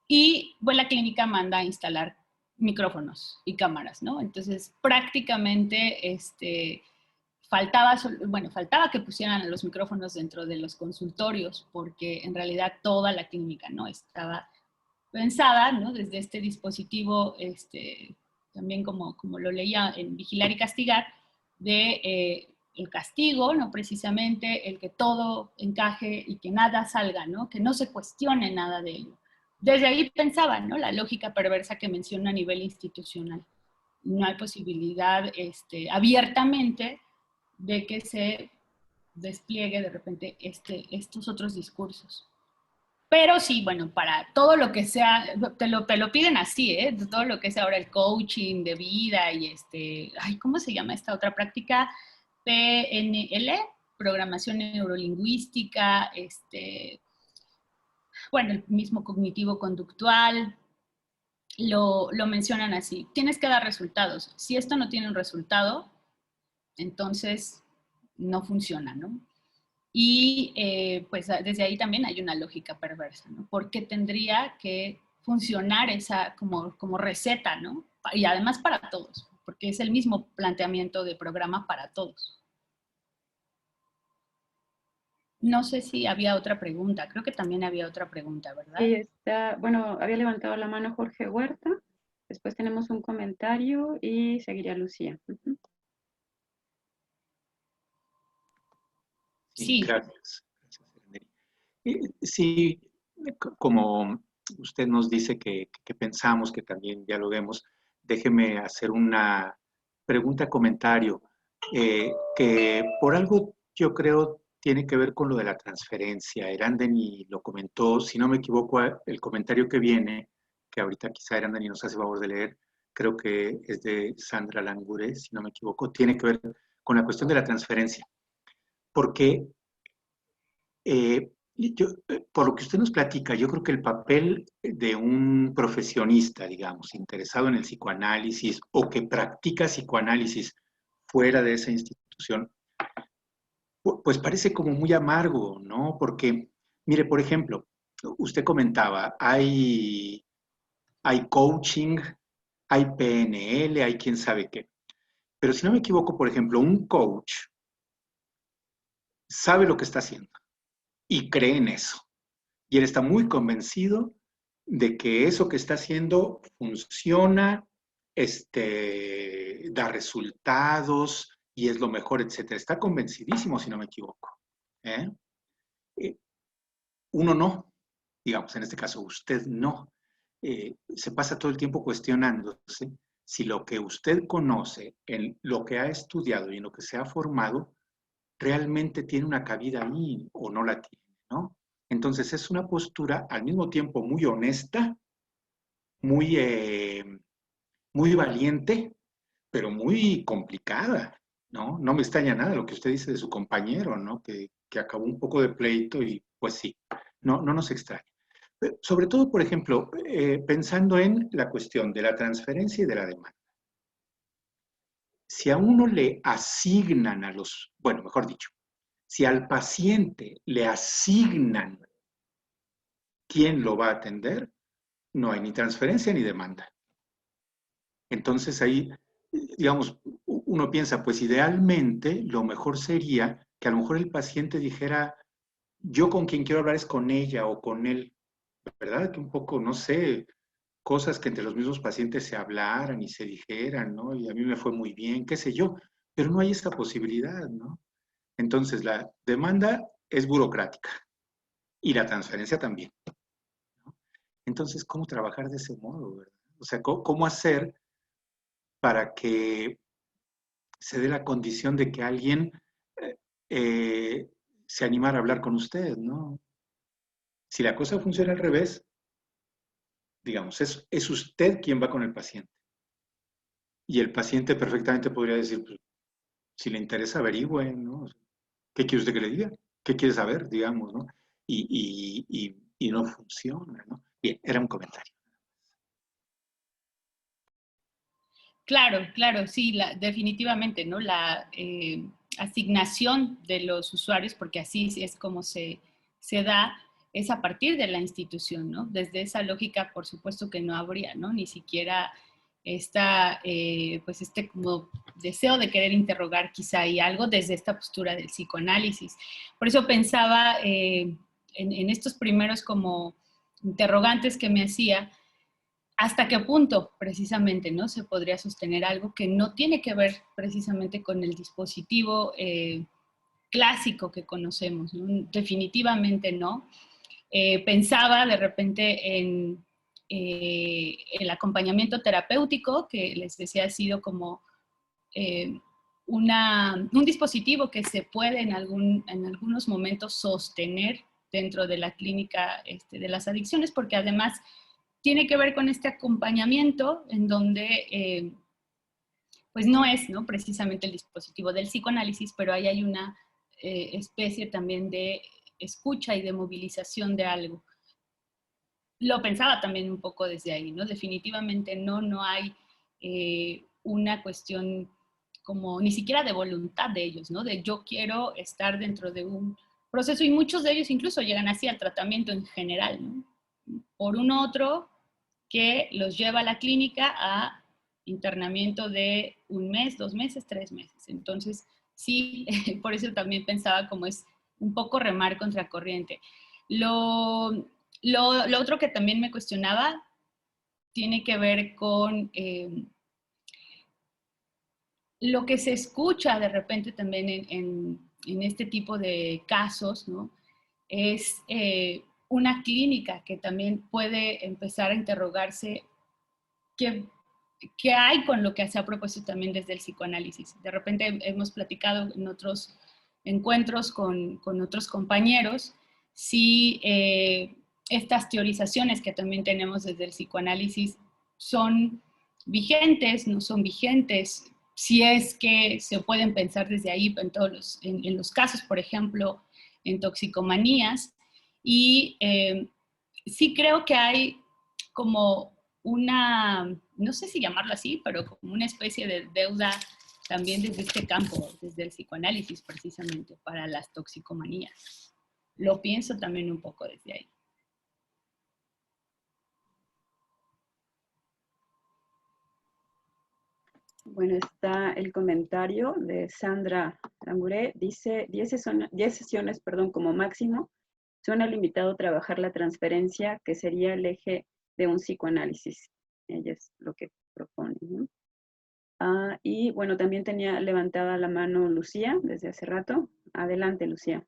Y pues la clínica manda a instalar micrófonos y cámaras, ¿no? Entonces prácticamente faltaba que pusieran los micrófonos dentro de los consultorios, porque en realidad toda la clínica, ¿no? Estaba pensada, ¿no? Desde este dispositivo, también como lo leía en Vigilar y Castigar, de el castigo, ¿no? Precisamente el que todo encaje y que nada salga, ¿no? Que no se cuestione nada de ello. Desde ahí pensaba, ¿no? La lógica perversa que menciona a nivel institucional. No hay posibilidad abiertamente de que se despliegue de repente estos otros discursos. Pero sí, bueno, para todo lo que sea, te lo piden así, ¿eh? Todo lo que es ahora el coaching de vida y ¿cómo se llama esta otra práctica? PNL, programación neurolingüística, bueno, el mismo cognitivo-conductual, lo mencionan así. Tienes que dar resultados. Si esto no tiene un resultado, entonces no funciona, ¿no? Y pues desde ahí también hay una lógica perversa, ¿no? Porque tendría que funcionar esa como receta, ¿no? Y además para todos, porque es el mismo planteamiento de programa para todos. No sé si había otra pregunta, creo que también había otra pregunta, ¿verdad? Sí, bueno, había levantado la mano Jorge Huerta, después tenemos un comentario y seguiría Lucía. Sí. Gracias. Sí, como usted nos dice que pensamos, que también ya lo vemos, déjeme hacer una pregunta, comentario, que por algo yo creo tiene que ver con lo de la transferencia. Erandeni lo comentó, si no me equivoco, el comentario que viene, que ahorita quizá Erandeni nos hace favor de leer, creo que es de Sandra Langure, si no me equivoco, tiene que ver con la cuestión de la transferencia. Porque por lo que usted nos platica, yo creo que el papel de un profesionista, digamos, interesado en el psicoanálisis o que practica psicoanálisis fuera de esa institución, pues parece como muy amargo, ¿no? Porque, mire, por ejemplo, usted comentaba, hay coaching, hay PNL, hay quién sabe qué. Pero si no me equivoco, por ejemplo, un coach sabe lo que está haciendo y cree en eso. Y él está muy convencido de que eso que está haciendo funciona, da resultados y es lo mejor, etc. Está convencidísimo, si no me equivoco. ¿Eh? Uno no, digamos, en este caso usted no. Se pasa todo el tiempo cuestionándose si lo que usted conoce, en lo que ha estudiado y en lo que se ha formado, realmente tiene una cabida ahí o no la tiene, ¿no? Entonces es una postura al mismo tiempo muy honesta, muy, muy valiente, pero muy complicada, ¿no? No me extraña nada lo que usted dice de su compañero, ¿no? Que acabó un poco de pleito y pues sí, no nos extraña. Sobre todo, por ejemplo, pensando en la cuestión de la transferencia y de la demanda. Si a uno le asignan bueno, mejor dicho, si al paciente le asignan quién lo va a atender, no hay ni transferencia ni demanda. Entonces ahí, digamos, uno piensa, pues idealmente lo mejor sería que a lo mejor el paciente dijera, yo con quien quiero hablar es con ella o con él, ¿verdad? Que un poco, no sé, cosas que entre los mismos pacientes se hablaran y se dijeran, ¿no? Y a mí me fue muy bien, qué sé yo, pero no hay esa posibilidad, ¿no? Entonces la demanda es burocrática y la transferencia también, ¿no? Entonces, ¿cómo trabajar de ese modo, verdad? O sea, ¿cómo hacer para que se dé la condición de que alguien eh, eh, se animara a hablar con usted, ¿no? Si la cosa funciona al revés, digamos, es usted quien va con el paciente. Y el paciente perfectamente podría decir, pues, si le interesa, averigüe, ¿no? ¿Qué quiere usted que le diga? ¿Qué quiere saber, digamos, ¿no? Y no funciona, ¿no? Bien, era un comentario. Claro, claro, sí, definitivamente, ¿no? La asignación de los usuarios, porque así es como se da, es a partir de la institución, ¿no? Desde esa lógica, por supuesto que no habría, ¿no? Ni siquiera pues como deseo de querer interrogar quizá hay algo desde esta postura del psicoanálisis. Por eso pensaba en estos primeros como interrogantes que me hacía, hasta qué punto precisamente no se podría sostener algo que no tiene que ver precisamente con el dispositivo clásico que conocemos, ¿no? Definitivamente no. Pensaba de repente en el acompañamiento terapéutico, que les decía ha sido como un dispositivo que se puede en algunos momentos sostener dentro de la clínica de las adicciones, porque además tiene que ver con este acompañamiento en donde pues no es, ¿no? Precisamente el dispositivo del psicoanálisis, pero ahí hay una especie también de escucha y de movilización de algo. Lo pensaba también un poco desde ahí, ¿no? Definitivamente no hay una cuestión como ni siquiera de voluntad de ellos, ¿no? De yo quiero estar dentro de un proceso y muchos de ellos incluso llegan así al tratamiento en general, ¿no? Por un otro que los lleva a la clínica a internamiento de 1 mes, 2 meses, 3 meses. Entonces, sí, por eso también pensaba como es un poco remar contracorriente. Lo otro que también me cuestionaba tiene que ver con lo que se escucha de repente también en este tipo de casos, ¿no? Es una clínica que también puede empezar a interrogarse qué hay con lo que se ha propuesto también desde el psicoanálisis. De repente hemos platicado en otros encuentros con otros compañeros si estas teorizaciones que también tenemos desde el psicoanálisis son vigentes, no son vigentes, si es que se pueden pensar desde ahí en los casos, por ejemplo, en toxicomanías. Y sí creo que hay como una, no sé si llamarlo así, pero como una especie de deuda también desde este campo, desde el psicoanálisis precisamente, para las toxicomanías. Lo pienso también un poco desde ahí. Bueno, está el comentario de Sandra Languré. Dice 10 sesiones, como máximo suena limitado trabajar la transferencia, que sería el eje de un psicoanálisis. Ella es lo que propone, ¿no? Y bueno, también tenía levantada la mano Lucía desde hace rato. Adelante, Lucía.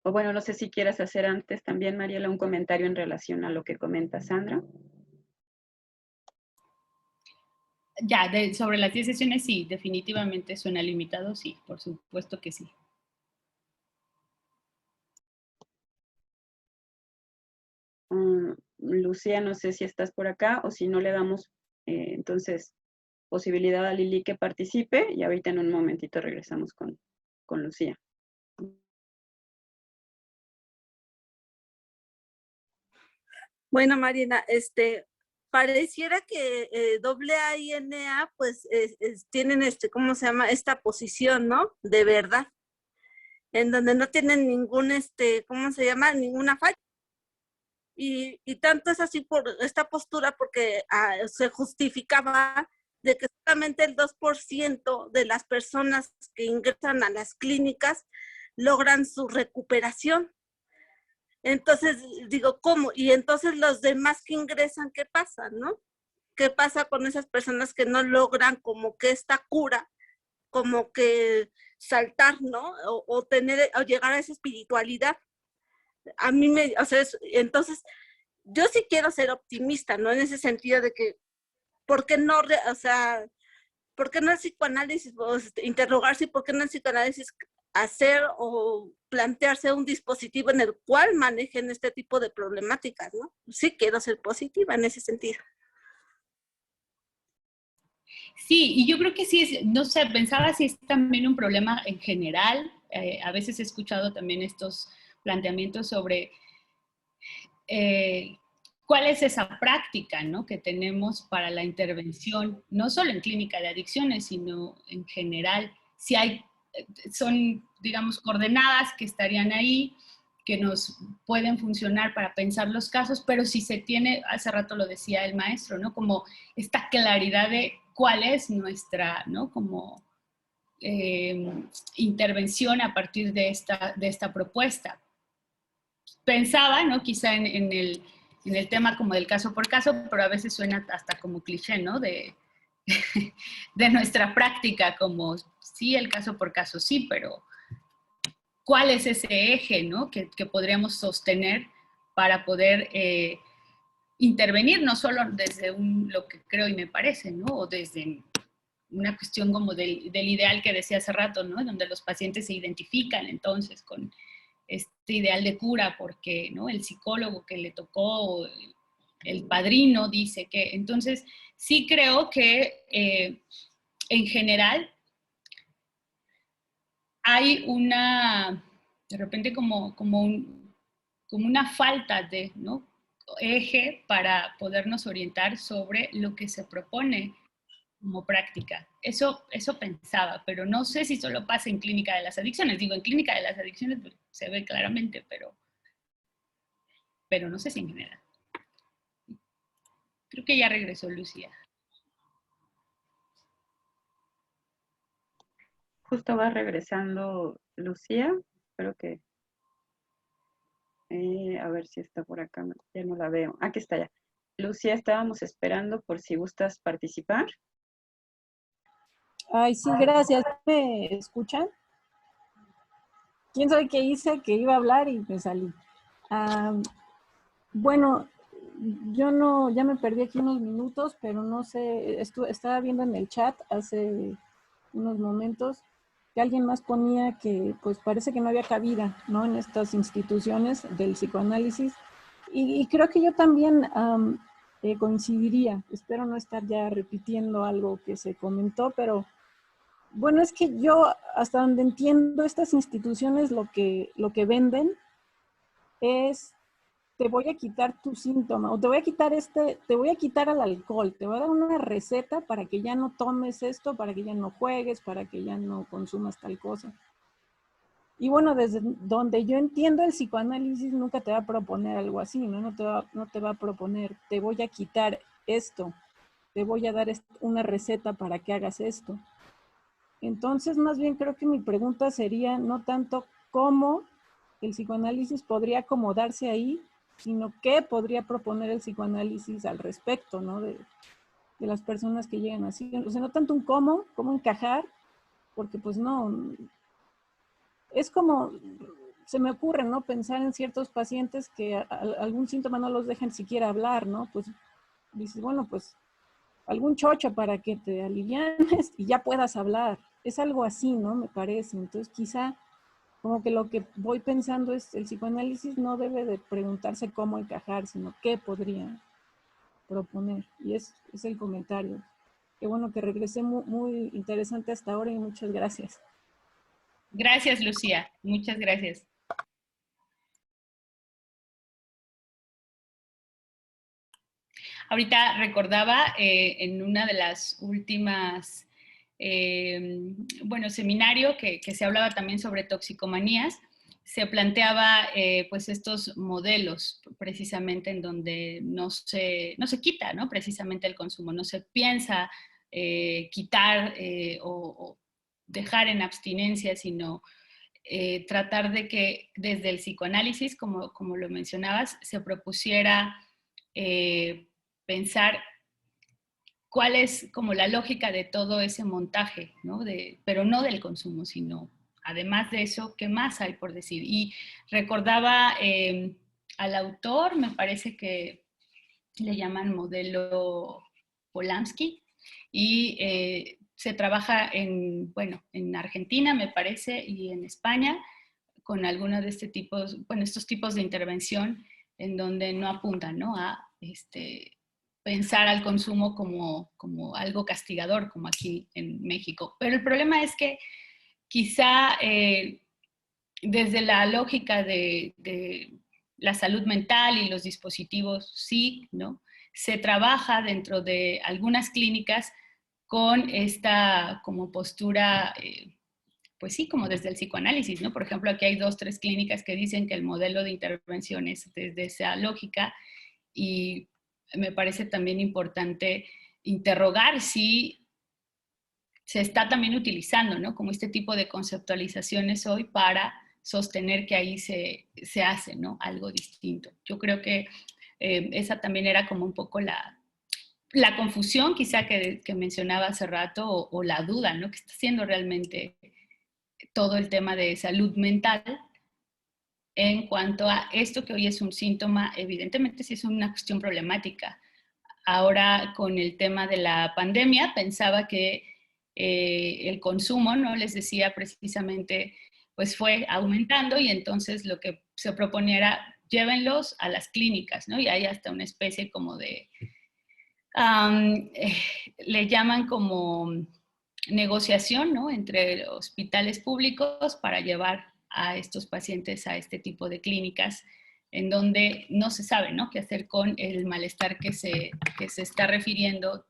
O bueno, no sé si quieras hacer antes también, Mariela, un comentario en relación a lo que comenta Sandra. Ya, sobre las 10 sesiones, sí, definitivamente suena limitado, sí, por supuesto que sí. Lucía, no sé si estás por acá o si no le damos entonces posibilidad a Lili que participe y ahorita en un momentito regresamos con Lucía. Bueno, Marina, pareciera que AA y NA pues tienen ¿cómo se llama? Esta posición, ¿no? De verdad, en donde no tienen ningún, ¿cómo se llama? Ninguna falla. Y tanto es así por esta postura porque se justificaba de que solamente el 2% de las personas que ingresan a las clínicas logran su recuperación. Entonces, digo, ¿cómo? Y entonces los demás que ingresan, ¿qué pasa, no? ¿Qué pasa con esas personas que no logran como que esta cura, como que saltar, ¿no? O llegar a esa espiritualidad. A mí o sea, entonces, yo sí quiero ser optimista, ¿no? En ese sentido de que, ¿por qué no, o sea, por qué no el psicoanálisis, interrogarse, por qué no el psicoanálisis hacer o plantearse un dispositivo en el cual manejen este tipo de problemáticas, ¿no? Sí quiero ser positiva en ese sentido. Sí, y yo creo que sí, no sé, pensaba si es también un problema en general. A veces he escuchado también estos planteamientos sobre cuál es esa práctica, ¿no?, que tenemos para la intervención, no solo en clínica de adicciones, sino en general. Si hay, son, digamos, coordenadas que estarían ahí, que nos pueden funcionar para pensar los casos, pero si se tiene, hace rato lo decía el maestro, ¿no?, como esta claridad de cuál es nuestra, ¿no?, como intervención a partir de esta propuesta. Pensaba, ¿no?, quizá en el tema como del caso por caso, pero a veces suena hasta como cliché, ¿no?, de nuestra práctica, como sí, el caso por caso, sí, pero ¿cuál es ese eje, ¿no?, que podríamos sostener para poder intervenir, no solo desde lo que creo y me parece, ¿no?, o desde una cuestión como del ideal que decía hace rato, ¿no?, donde los pacientes se identifican entonces con este ideal de cura, porque, ¿no?, el psicólogo que le tocó, el padrino dice que, entonces sí creo que en general hay de repente como una falta de, ¿no?, eje para podernos orientar sobre lo que se propone como práctica. Eso pensaba, pero no sé si solo pasa en clínica de las adicciones. Digo, en clínica de las adicciones pues, se ve claramente, pero no sé si en general. Creo que ya regresó Lucía. Justo va regresando Lucía, espero que, a ver si está por acá, ya no la veo. Aquí está ya. Lucía, estábamos esperando por si gustas participar. Ay, sí, gracias. ¿Me escuchan? ¿Quién sabe qué hice? Que iba a hablar y me salí. Bueno, yo no, ya me perdí aquí unos minutos, pero no sé, estaba viendo en el chat hace unos momentos que alguien más ponía que pues parece que no había cabida, ¿no?, en estas instituciones del psicoanálisis. Y creo que yo también coincidiría. Espero no estar ya repitiendo algo que se comentó, pero bueno, es que yo, hasta donde entiendo, estas instituciones lo que venden es, te voy a quitar tu síntoma, o te voy a quitar al alcohol, te voy a dar una receta para que ya no tomes esto, para que ya no juegues, para que ya no consumas tal cosa. Y bueno, desde donde yo entiendo, el psicoanálisis nunca te va a proponer algo así, ¿no? No te va a proponer, te voy a quitar esto. te voy a dar una receta para que hagas esto. Entonces, más bien creo que mi pregunta sería no tanto cómo el psicoanálisis podría acomodarse ahí, sino qué podría proponer el psicoanálisis al respecto, ¿no? De las personas que llegan así. O sea, no tanto un cómo encajar, porque pues no, es como, se me ocurre, ¿no? Pensar en ciertos pacientes que algún síntoma no los dejan siquiera hablar, ¿no? Pues dices, bueno, pues algún chocho para que te alivianes y ya puedas hablar. Es algo así, ¿no? Me parece. Entonces quizá como que lo que voy pensando es el psicoanálisis no debe de preguntarse cómo encajar, sino qué podría proponer. Y es el comentario. Qué bueno que regresé, muy interesante hasta ahora y muchas gracias. Gracias, Lucía. Muchas gracias. Ahorita recordaba en una de las últimas, seminario que se hablaba también sobre toxicomanías, se planteaba pues estos modelos precisamente en donde no se quita, ¿no? Precisamente el consumo, no se piensa quitar o dejar en abstinencia, sino tratar de que desde el psicoanálisis, como lo mencionabas, se propusiera pensar cuál es como la lógica de todo ese montaje, ¿no? Pero no del consumo, sino además de eso, ¿qué más hay por decir? Y recordaba al autor, me parece que le llaman modelo Polanski, y se trabaja en Argentina, me parece, y en España, con algunos de estos tipos de intervención en donde no apuntan, ¿no? A pensar al consumo como algo castigador, como aquí en México. Pero el problema es que quizá desde la lógica de la salud mental y los dispositivos, sí, ¿no? Se trabaja dentro de algunas clínicas con esta como postura, pues sí, como desde el psicoanálisis, ¿no? Por ejemplo, aquí hay 2, 3 clínicas que dicen que el modelo de intervención es desde esa lógica, y me parece también importante interrogar si se está también utilizando, ¿no? Como este tipo de conceptualizaciones hoy para sostener que ahí se hace, ¿no? Algo distinto. Yo creo que esa también era como un poco la confusión quizá que mencionaba hace rato, o la duda, ¿no? Que está haciendo realmente todo el tema de salud mental en cuanto a esto que hoy es un síntoma, evidentemente sí es una cuestión problemática. Ahora con el tema de la pandemia pensaba que el consumo, ¿no? Les decía precisamente, pues fue aumentando, y entonces lo que se proponía era llévenlos a las clínicas, ¿no? Y hay hasta una especie como de, le llaman como negociación, ¿no? Entre hospitales públicos para llevar a estos pacientes a este tipo de clínicas en donde no se sabe, ¿no? Qué hacer con el malestar que se está refiriendo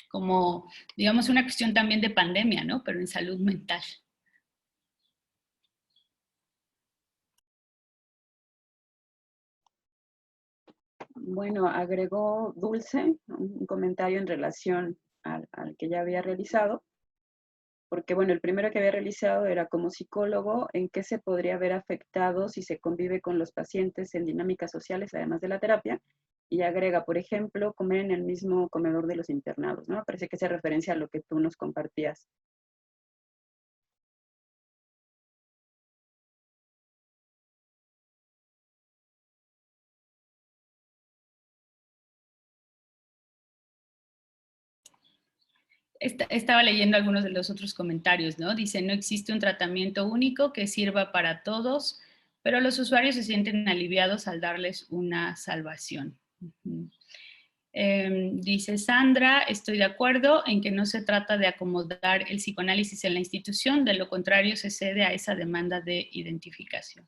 como, digamos, una cuestión también de pandemia, ¿no? Pero en salud mental. Bueno, agregó Dulce un comentario en relación al que ya había realizado, porque bueno, el primero que había realizado era como psicólogo, en qué se podría ver afectado si se convive con los pacientes en dinámicas sociales, además de la terapia, y agrega, por ejemplo, comer en el mismo comedor de los internados, ¿no? Parece que hace referencia a lo que tú nos compartías. Estaba leyendo algunos de los otros comentarios, ¿no? Dice, no existe un tratamiento único que sirva para todos, pero los usuarios se sienten aliviados al darles una salvación. Dice Sandra, estoy de acuerdo en que no se trata de acomodar el psicoanálisis en la institución, de lo contrario se cede a esa demanda de identificación.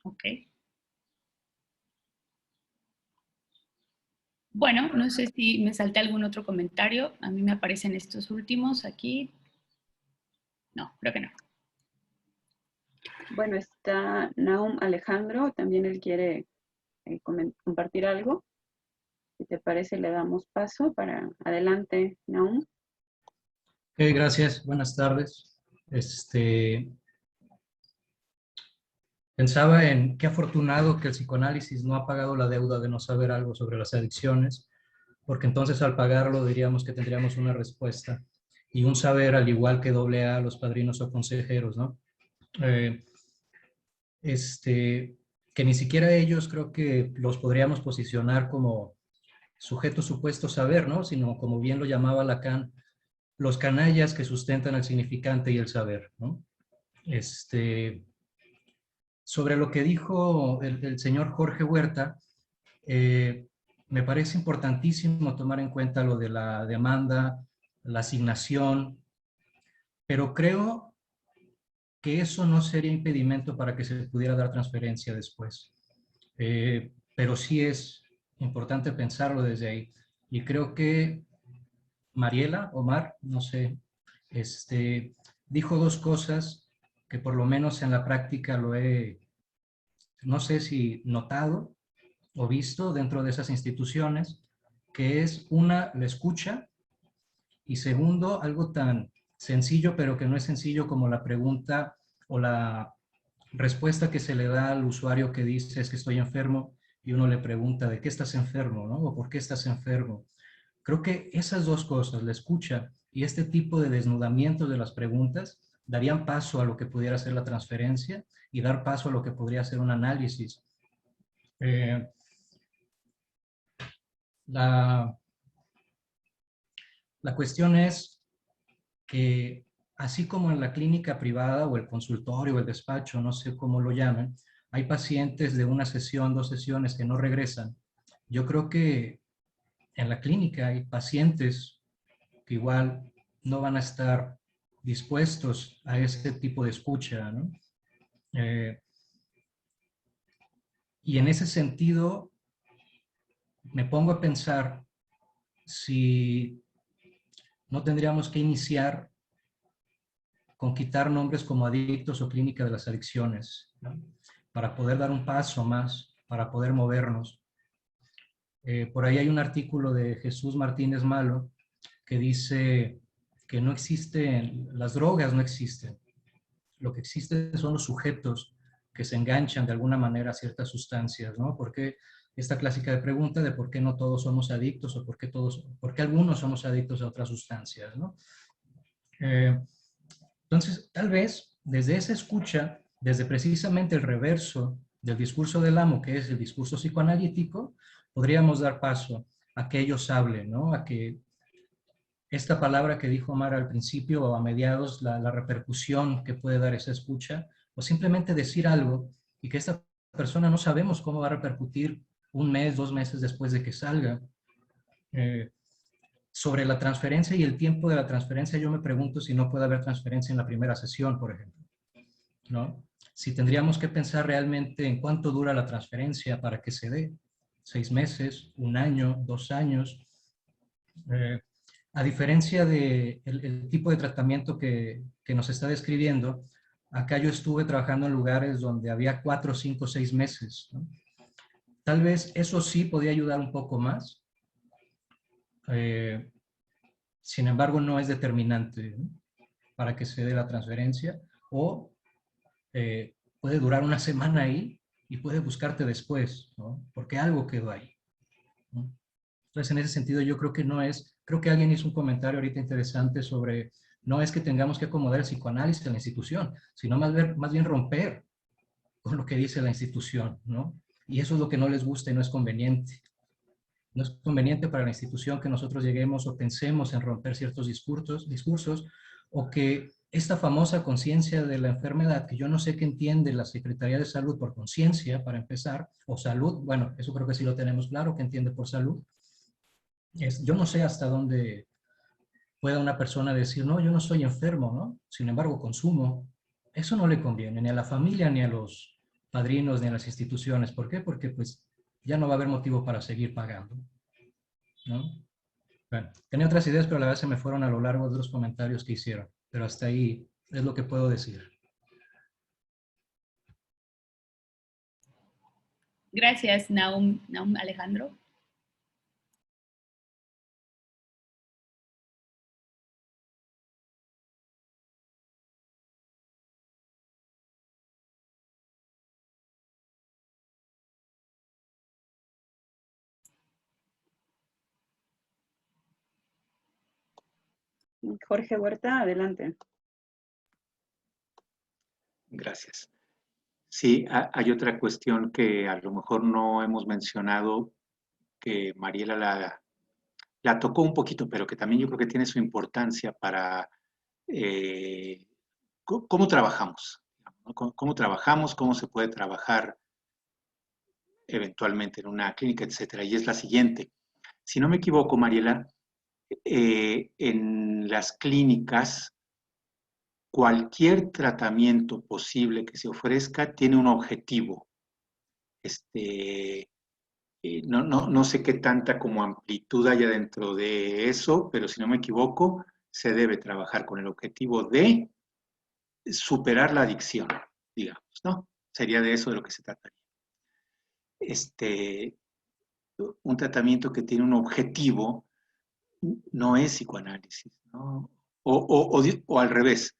Ok. Bueno, no sé si me salté algún otro comentario. A mí me aparecen estos últimos aquí. No, creo que no. Bueno, está Naum Alejandro, también él quiere compartir algo. Si te parece, le damos paso para adelante, Naum. Gracias, buenas tardes. Pensaba en qué afortunado que el psicoanálisis no ha pagado la deuda de no saber algo sobre las adicciones, porque entonces al pagarlo diríamos que tendríamos una respuesta y un saber al igual que AA, los padrinos o consejeros, ¿no? Que ni siquiera ellos creo que los podríamos posicionar como sujeto supuesto saber, ¿no? Sino como bien lo llamaba Lacan, los canallas que sustentan el significante y el saber, ¿no? Sobre lo que dijo el señor Jorge Huerta, me parece importantísimo tomar en cuenta lo de la demanda, la asignación, pero creo que eso no sería impedimento para que se pudiera dar transferencia después. Pero sí es importante pensarlo desde ahí. Y creo que Mariela, Omar, no sé, dijo dos cosas que por lo menos en la práctica lo he, no sé si notado o visto dentro de esas instituciones, que es una, la escucha, y segundo, algo tan sencillo, pero que no es sencillo como la pregunta o la respuesta que se le da al usuario que dice es que estoy enfermo, y uno le pregunta de qué estás enfermo, ¿no? O por qué estás enfermo. Creo que esas dos cosas, la escucha y este tipo de desnudamiento de las preguntas, darían paso a lo que pudiera ser la transferencia y dar paso a lo que podría ser un análisis. La cuestión es que así como en la clínica privada o el consultorio o el despacho, no sé cómo lo llamen, hay pacientes de una sesión, 2 sesiones que no regresan. Yo creo que en la clínica hay pacientes que igual no van a estar dispuestos a ese tipo de escucha, ¿no? Y en ese sentido, me pongo a pensar si no tendríamos que iniciar con quitar nombres como adictos o clínica de las adicciones, ¿no? Para poder dar un paso más, para poder movernos. Por ahí hay un artículo de Jesús Martínez Malo que dice que no existen, las drogas no existen. Lo que existe son los sujetos que se enganchan de alguna manera a ciertas sustancias, ¿no? Porque esta clásica de pregunta de por qué no todos somos adictos o por qué algunos somos adictos a otras sustancias, ¿no? Entonces, tal vez desde esa escucha, desde precisamente el reverso del discurso del amo, que es el discurso psicoanalítico, podríamos dar paso a que ellos hablen, ¿no? A que esta palabra que dijo Omar al principio o a mediados, la repercusión que puede dar esa escucha, o simplemente decir algo y que esta persona no sabemos cómo va a repercutir 1 mes, 2 meses después de que salga. Sobre la transferencia y el tiempo de la transferencia, yo me pregunto si no puede haber transferencia en la primera sesión, por ejemplo, ¿no? Si tendríamos que pensar realmente en cuánto dura la transferencia para que se dé, 6 meses, 1 año, 2 años. A diferencia del el tipo de tratamiento que nos está describiendo, acá yo estuve trabajando en lugares donde había 4, 5, 6 meses, ¿no? Tal vez eso sí podía ayudar un poco más. Sin embargo, no es determinante, ¿no? Para que se dé la transferencia, o puede durar 1 semana ahí y puede buscarte después, ¿no? Porque algo quedó ahí, ¿no? Entonces, en ese sentido, yo creo que no es, creo que alguien hizo un comentario ahorita interesante sobre, no es que tengamos que acomodar el psicoanálisis en la institución, sino más bien romper con lo que dice la institución, ¿no? Y eso es lo que no les gusta y no es conveniente. No es conveniente para la institución que nosotros lleguemos o pensemos en romper ciertos discursos, o que esta famosa conciencia de la enfermedad, que yo no sé qué entiende la Secretaría de Salud por conciencia, para empezar, o salud, bueno, eso creo que sí lo tenemos claro, que entiende por salud. Yo no sé hasta dónde pueda una persona decir, no, yo no soy enfermo, ¿no? Sin embargo, consumo. Eso no le conviene ni a la familia, ni a los padrinos, ni a las instituciones. ¿Por qué? Porque pues ya no va a haber motivo para seguir pagando, ¿no? Bueno, tenía otras ideas, pero la verdad se me fueron a lo largo de los comentarios que hicieron. Pero hasta ahí es lo que puedo decir. Gracias, Naum Alejandro. Jorge Huerta, adelante. Gracias. Sí, hay otra cuestión que a lo mejor no hemos mencionado, que Mariela la tocó un poquito, pero que también yo creo que tiene su importancia para cómo trabajamos, ¿no? Cómo trabajamos, cómo se puede trabajar eventualmente en una clínica, etcétera. Y es la siguiente. Si no me equivoco, Mariela, en las clínicas, cualquier tratamiento posible que se ofrezca tiene un objetivo. No sé qué tanta como amplitud haya dentro de eso, pero si no me equivoco, se debe trabajar con el objetivo de superar la adicción, digamos, ¿no? Sería de eso de lo que se trataría. Un tratamiento que tiene un objetivo no es psicoanálisis, ¿no? O al revés,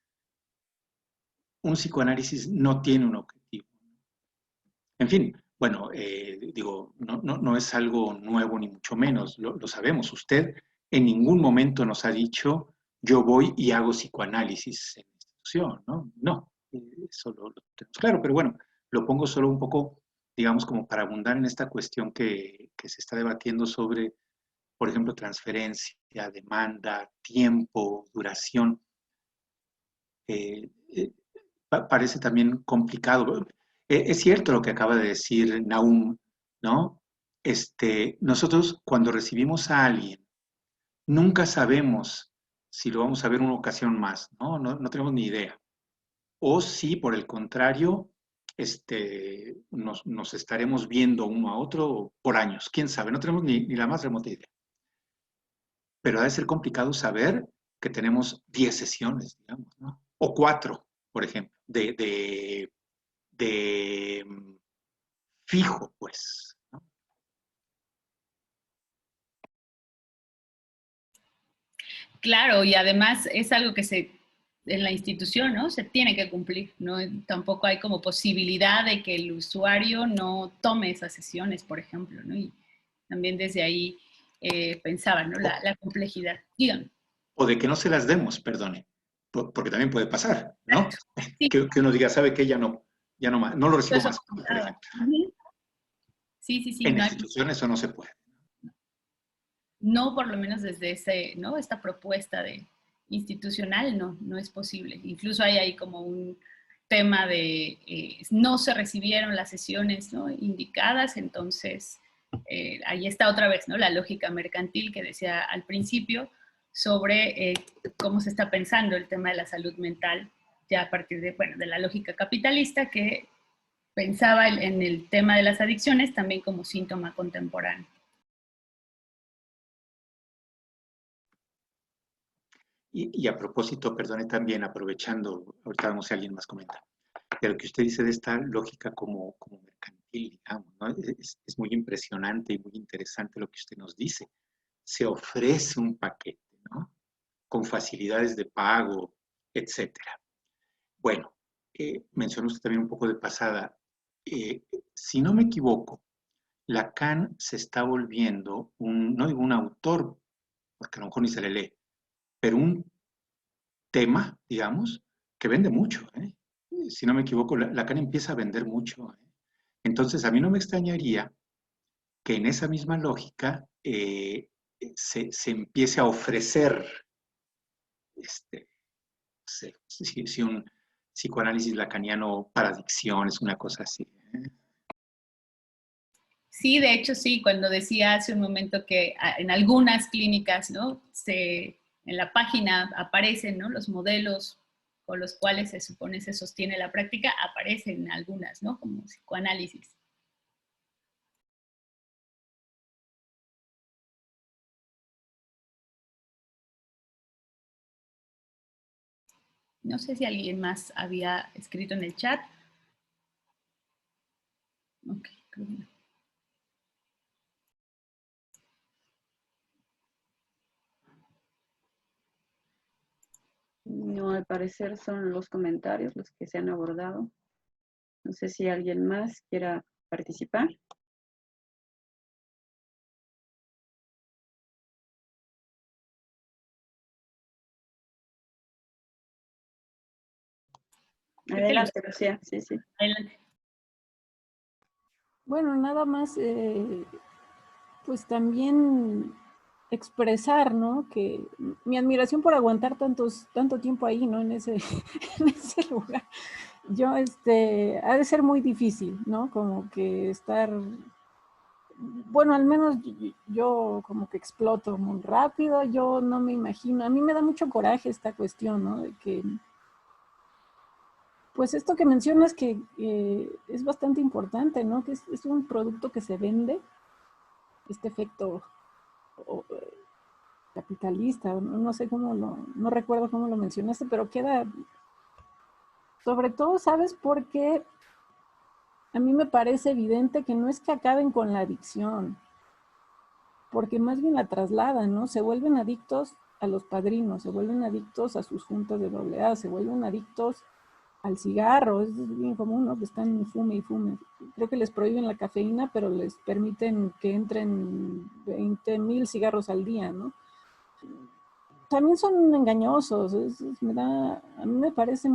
un psicoanálisis no tiene un objetivo. En fin, bueno, digo, no es algo nuevo ni mucho menos, lo sabemos. Usted en ningún momento nos ha dicho, yo voy y hago psicoanálisis en la institución, ¿no? No, eso lo tenemos claro, pero bueno, lo pongo solo un poco, digamos, como para abundar en esta cuestión que se está debatiendo sobre, por ejemplo, transferencia, demanda, tiempo, duración. Parece también complicado. Es cierto lo que acaba de decir Nahum, ¿no? Nosotros cuando recibimos a alguien, nunca sabemos si lo vamos a ver una ocasión más, ¿no? No tenemos ni idea. O si, por el contrario, nos estaremos viendo uno a otro por años. ¿Quién sabe? No tenemos ni la más remota idea. Pero ha de ser complicado saber que tenemos 10 sesiones, digamos, ¿no? O 4, por ejemplo, de fijo, pues, ¿no? Claro, y además es algo que en la institución, ¿no? Se tiene que cumplir, ¿no? Tampoco hay como posibilidad de que el usuario no tome esas sesiones, por ejemplo, ¿no? Y también desde ahí pensaba, ¿no? La complejidad. Díganme. O de que no se las demos, perdone, porque también puede pasar, ¿no? Sí. Que uno diga, sabe que ya no lo recibo más, por ejemplo. Sí. En No, instituciones eso no se puede. no por lo menos desde ¿no? Esta propuesta de institucional no es posible. Incluso hay ahí como un tema de no se recibieron las sesiones, ¿no? indicadas, entonces ahí está otra vez, ¿no? La lógica mercantil que decía al principio sobre cómo se está pensando el tema de la salud mental ya a partir de la lógica capitalista que pensaba en el tema de las adicciones también como síntoma contemporáneo. Y a propósito, perdone también, aprovechando, ahorita vamos si alguien más comenta, de lo que usted dice de esta lógica como mercantil, digamos, ¿no? Es muy impresionante y muy interesante lo que usted nos dice. Se ofrece un paquete, ¿no? Con facilidades de pago, etcétera. Bueno, mencionó usted también un poco de pasada. Si no me equivoco, Lacan se está volviendo no digo un autor, porque a lo mejor ni se le lee, pero un tema, digamos, que vende mucho. Si no me equivoco, Lacan empieza a vender mucho. Entonces, a mí no me extrañaría que en esa misma lógica se empiece a ofrecer, si un psicoanálisis lacaniano para adicciones, una cosa así. Sí, de hecho sí, cuando decía hace un momento que en algunas clínicas, ¿no? En la página aparecen, ¿no? Los modelos con los cuales se supone se sostiene la práctica, aparecen algunas, ¿no? Como psicoanálisis. No sé si alguien más había escrito en el chat. Ok, creo que no. No, al parecer son los comentarios los que se han abordado. No sé si alguien más quiera participar. Adelante, Lucía. Sí, sí. Adelante. Bueno, nada más, pues también expresar, ¿no? Que mi admiración por aguantar tanto tiempo ahí, ¿no? En ese, en ese lugar. Yo, ha de ser muy difícil, ¿no? Como que estar, bueno, al menos yo como que exploto muy rápido, yo no me imagino, a mí me da mucho coraje esta cuestión, ¿no? De que, pues esto que mencionas que es bastante importante, ¿no? Que es un producto que se vende, este efecto capitalista, no sé cómo no recuerdo cómo lo mencionaste, pero queda, sobre todo, ¿sabes por qué? A mí me parece evidente que no es que acaben con la adicción, porque más bien la trasladan, ¿no? Se vuelven adictos a los padrinos, se vuelven adictos a sus juntas de AA, se vuelven adictos al cigarro, es bien común, ¿no? Que están fume y fume. Creo que les prohíben la cafeína, pero les permiten que entren 20,000 cigarros al día, ¿no? También son engañosos, a mí me parece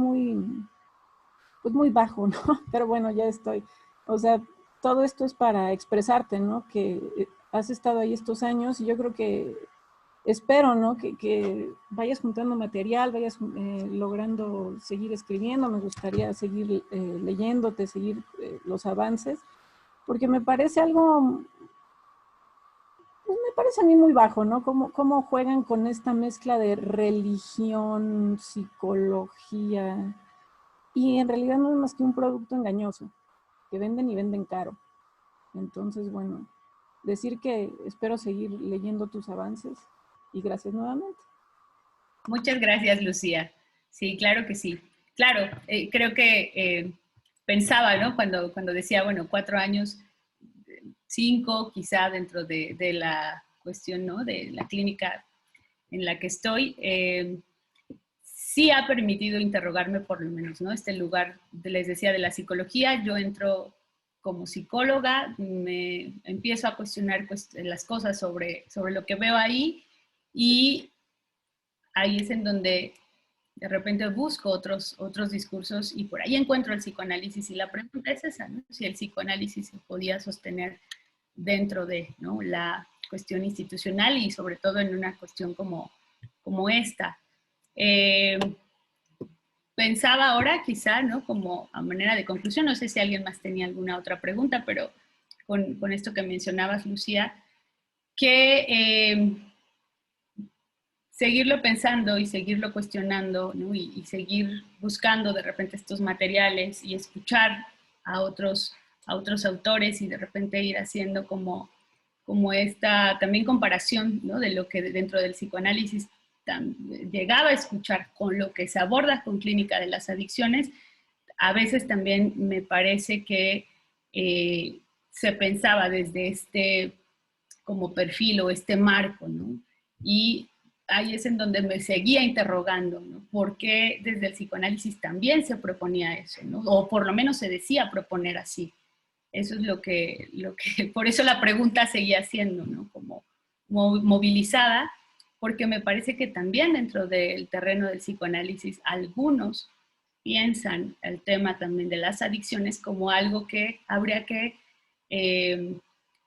pues muy bajo, ¿no? Pero bueno, ya estoy. O sea, todo esto es para expresarte, ¿no? Que has estado ahí estos años y yo creo que espero, ¿no? Que vayas juntando material, vayas logrando seguir escribiendo, me gustaría seguir leyéndote, seguir los avances, porque me parece algo, pues me parece a mí muy bajo, ¿no? Cómo juegan con esta mezcla de religión, psicología, y en realidad no es más que un producto engañoso, que venden y venden caro. Entonces, bueno, decir que espero seguir leyendo tus avances y gracias nuevamente. Muchas gracias, Lucía. Sí, claro que sí. Claro, creo que pensaba, ¿no? Cuando decía, bueno, 4 años, 5 quizá dentro de la cuestión, ¿no? De la clínica en la que estoy, sí ha permitido interrogarme por lo menos, ¿no? Este lugar, les decía, de la psicología, yo entro como psicóloga, me empiezo a cuestionar las cosas sobre lo que veo ahí y ahí es en donde de repente busco otros discursos y por ahí encuentro el psicoanálisis y la pregunta es esa, ¿no? Si el psicoanálisis se podía sostener dentro de, ¿no? La cuestión institucional y sobre todo en una cuestión como esta. Pensaba ahora quizá, ¿no? Como a manera de conclusión, no sé si alguien más tenía alguna otra pregunta, pero con esto que mencionabas, Lucía, que seguirlo pensando y seguirlo cuestionando, ¿no? Y seguir buscando de repente estos materiales y escuchar a otros autores y de repente ir haciendo como esta también comparación, ¿no? De lo que dentro del psicoanálisis llegaba a escuchar con lo que se aborda con Clínica de las Adicciones, a veces también me parece que se pensaba desde este como perfil o este marco, ¿no? Y ahí es en donde me seguía interrogando, ¿no? ¿Por qué desde el psicoanálisis también se proponía eso, ¿no? O por lo menos se decía proponer así. Eso es lo que por eso la pregunta seguía siendo, ¿no? Como movilizada, porque me parece que también dentro del terreno del psicoanálisis algunos piensan el tema también de las adicciones como algo que habría que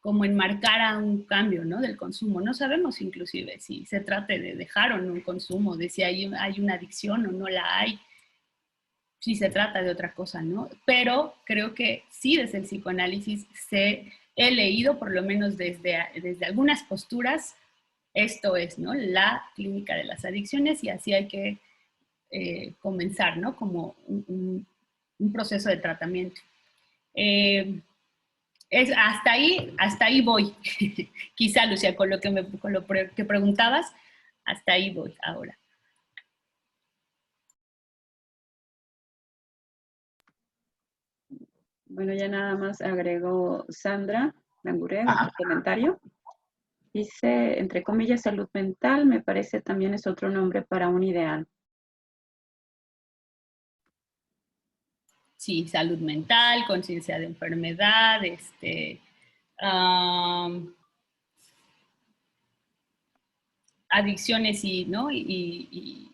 como enmarcar a un cambio, ¿no? Del consumo. No sabemos inclusive si se trate de dejar o no un consumo, de si hay una adicción o no la hay, si se trata de otra cosa, ¿no? Pero creo que sí desde el psicoanálisis he leído, por lo menos desde algunas posturas, esto es, ¿no? La clínica de las adicciones y así hay que comenzar, ¿no? Como un proceso de tratamiento. Hasta ahí voy. Quizá, Lucía, con lo que preguntabas, hasta ahí voy ahora. Bueno, ya nada más agregó Sandra Languré otro comentario. Dice, entre comillas, salud mental, me parece también es otro nombre para un ideal. Sí, salud mental, conciencia de enfermedad, adicciones y, ¿no? y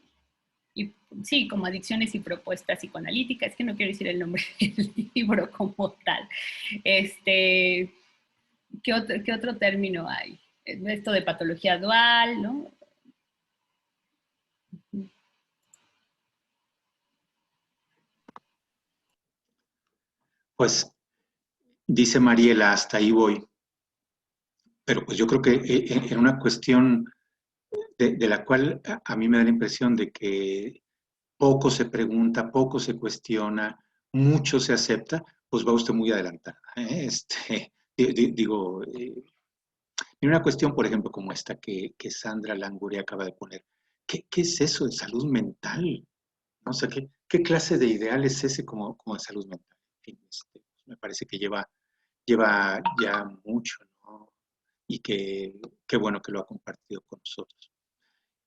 sí, como Adicciones y Propuestas Psicoanalíticas, que no quiero decir el nombre del libro como tal. ¿Qué otro término hay? Esto de patología dual, ¿no? Pues dice Mariela, hasta ahí voy. Pero pues yo creo que en una cuestión de la cual a mí me da la impresión de que poco se pregunta, poco se cuestiona, mucho se acepta, pues va usted muy adelantada. Digo, en una cuestión, por ejemplo, como esta que Sandra Langure acaba de poner, ¿qué es eso de salud mental? ¿No? O sea, ¿qué clase de ideal es ese como de salud mental? En fin, me parece que lleva ya mucho, ¿no? Y qué bueno que lo ha compartido con nosotros.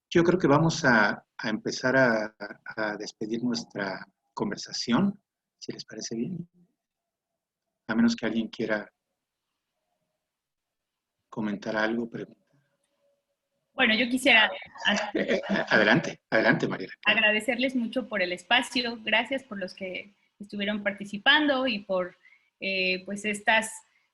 Yo creo que vamos a empezar a despedir nuestra conversación, si les parece bien. A menos que alguien quiera comentar algo, preguntar. Bueno, yo quisiera... Adelante, Mariela. Agradecerles mucho por el espacio, gracias por los que estuvieron participando y por pues estas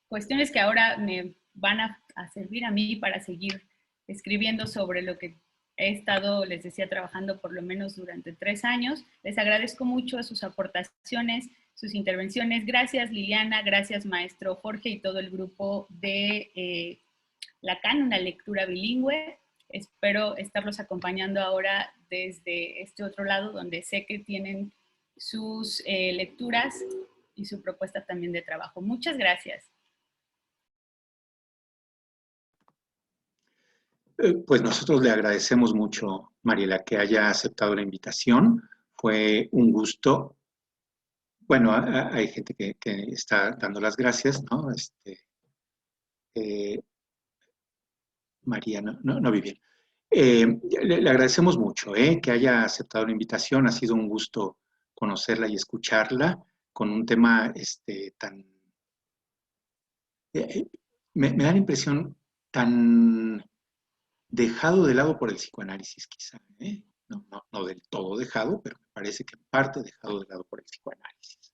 cuestiones que ahora me van a servir a mí para seguir escribiendo sobre lo que he estado, les decía, trabajando por lo menos durante 3 años. Les agradezco mucho sus aportaciones, sus intervenciones. Gracias, Liliana, gracias, maestro Jorge y todo el grupo de Lacan, una lectura bilingüe. Espero estarlos acompañando ahora desde este otro lado, donde sé que tienen sus lecturas y su propuesta también de trabajo. Muchas gracias. Pues nosotros le agradecemos mucho, Mariela, que haya aceptado la invitación. Fue un gusto. Bueno, hay gente que está dando las gracias, ¿no? María, no vi bien. Le agradecemos mucho que haya aceptado la invitación. Ha sido un gusto conocerla y escucharla con un tema tan... me da la impresión tan dejado de lado por el psicoanálisis, quizá. No del todo dejado, pero me parece que en parte dejado de lado por el psicoanálisis.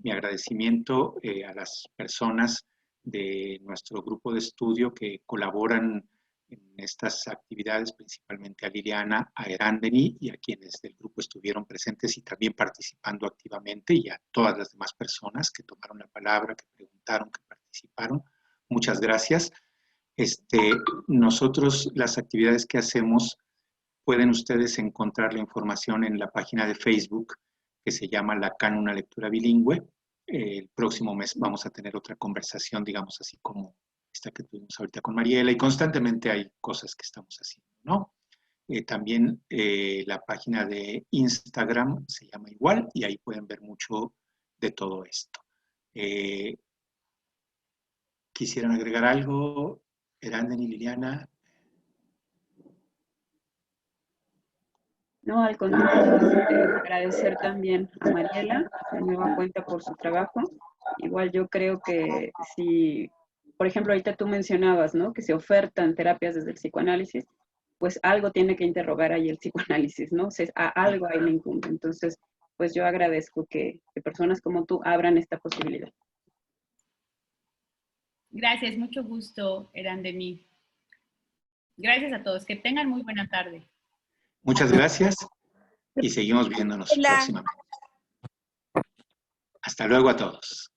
Mi agradecimiento a las personas de nuestro grupo de estudio que colaboran en estas actividades, principalmente a Liliana, a Erandeni y a quienes del grupo estuvieron presentes y también participando activamente, y a todas las demás personas que tomaron la palabra, que preguntaron, que participaron. Muchas gracias. Nosotros, las actividades que hacemos, pueden ustedes encontrar la información en la página de Facebook que se llama Lacan, una lectura bilingüe. El próximo mes vamos a tener otra conversación, digamos así como esta que tuvimos ahorita con Mariela, y constantemente hay cosas que estamos haciendo, ¿no? También la página de Instagram se llama igual, y ahí pueden ver mucho de todo esto. ¿Quisieran agregar algo? Eranden y Liliana. No, al contrario, agradecer también a Mariela, de nueva cuenta, por su trabajo. Igual yo creo que si, por ejemplo, ahorita tú mencionabas, ¿no?, que se ofertan terapias desde el psicoanálisis, pues algo tiene que interrogar ahí el psicoanálisis, ¿no? O sea, algo ahí le incumbe. Entonces, pues yo agradezco que personas como tú abran esta posibilidad. Gracias, mucho gusto, Erandeni. Gracias a todos, que tengan muy buena tarde. Muchas gracias y seguimos viéndonos próximamente. Hasta luego a todos.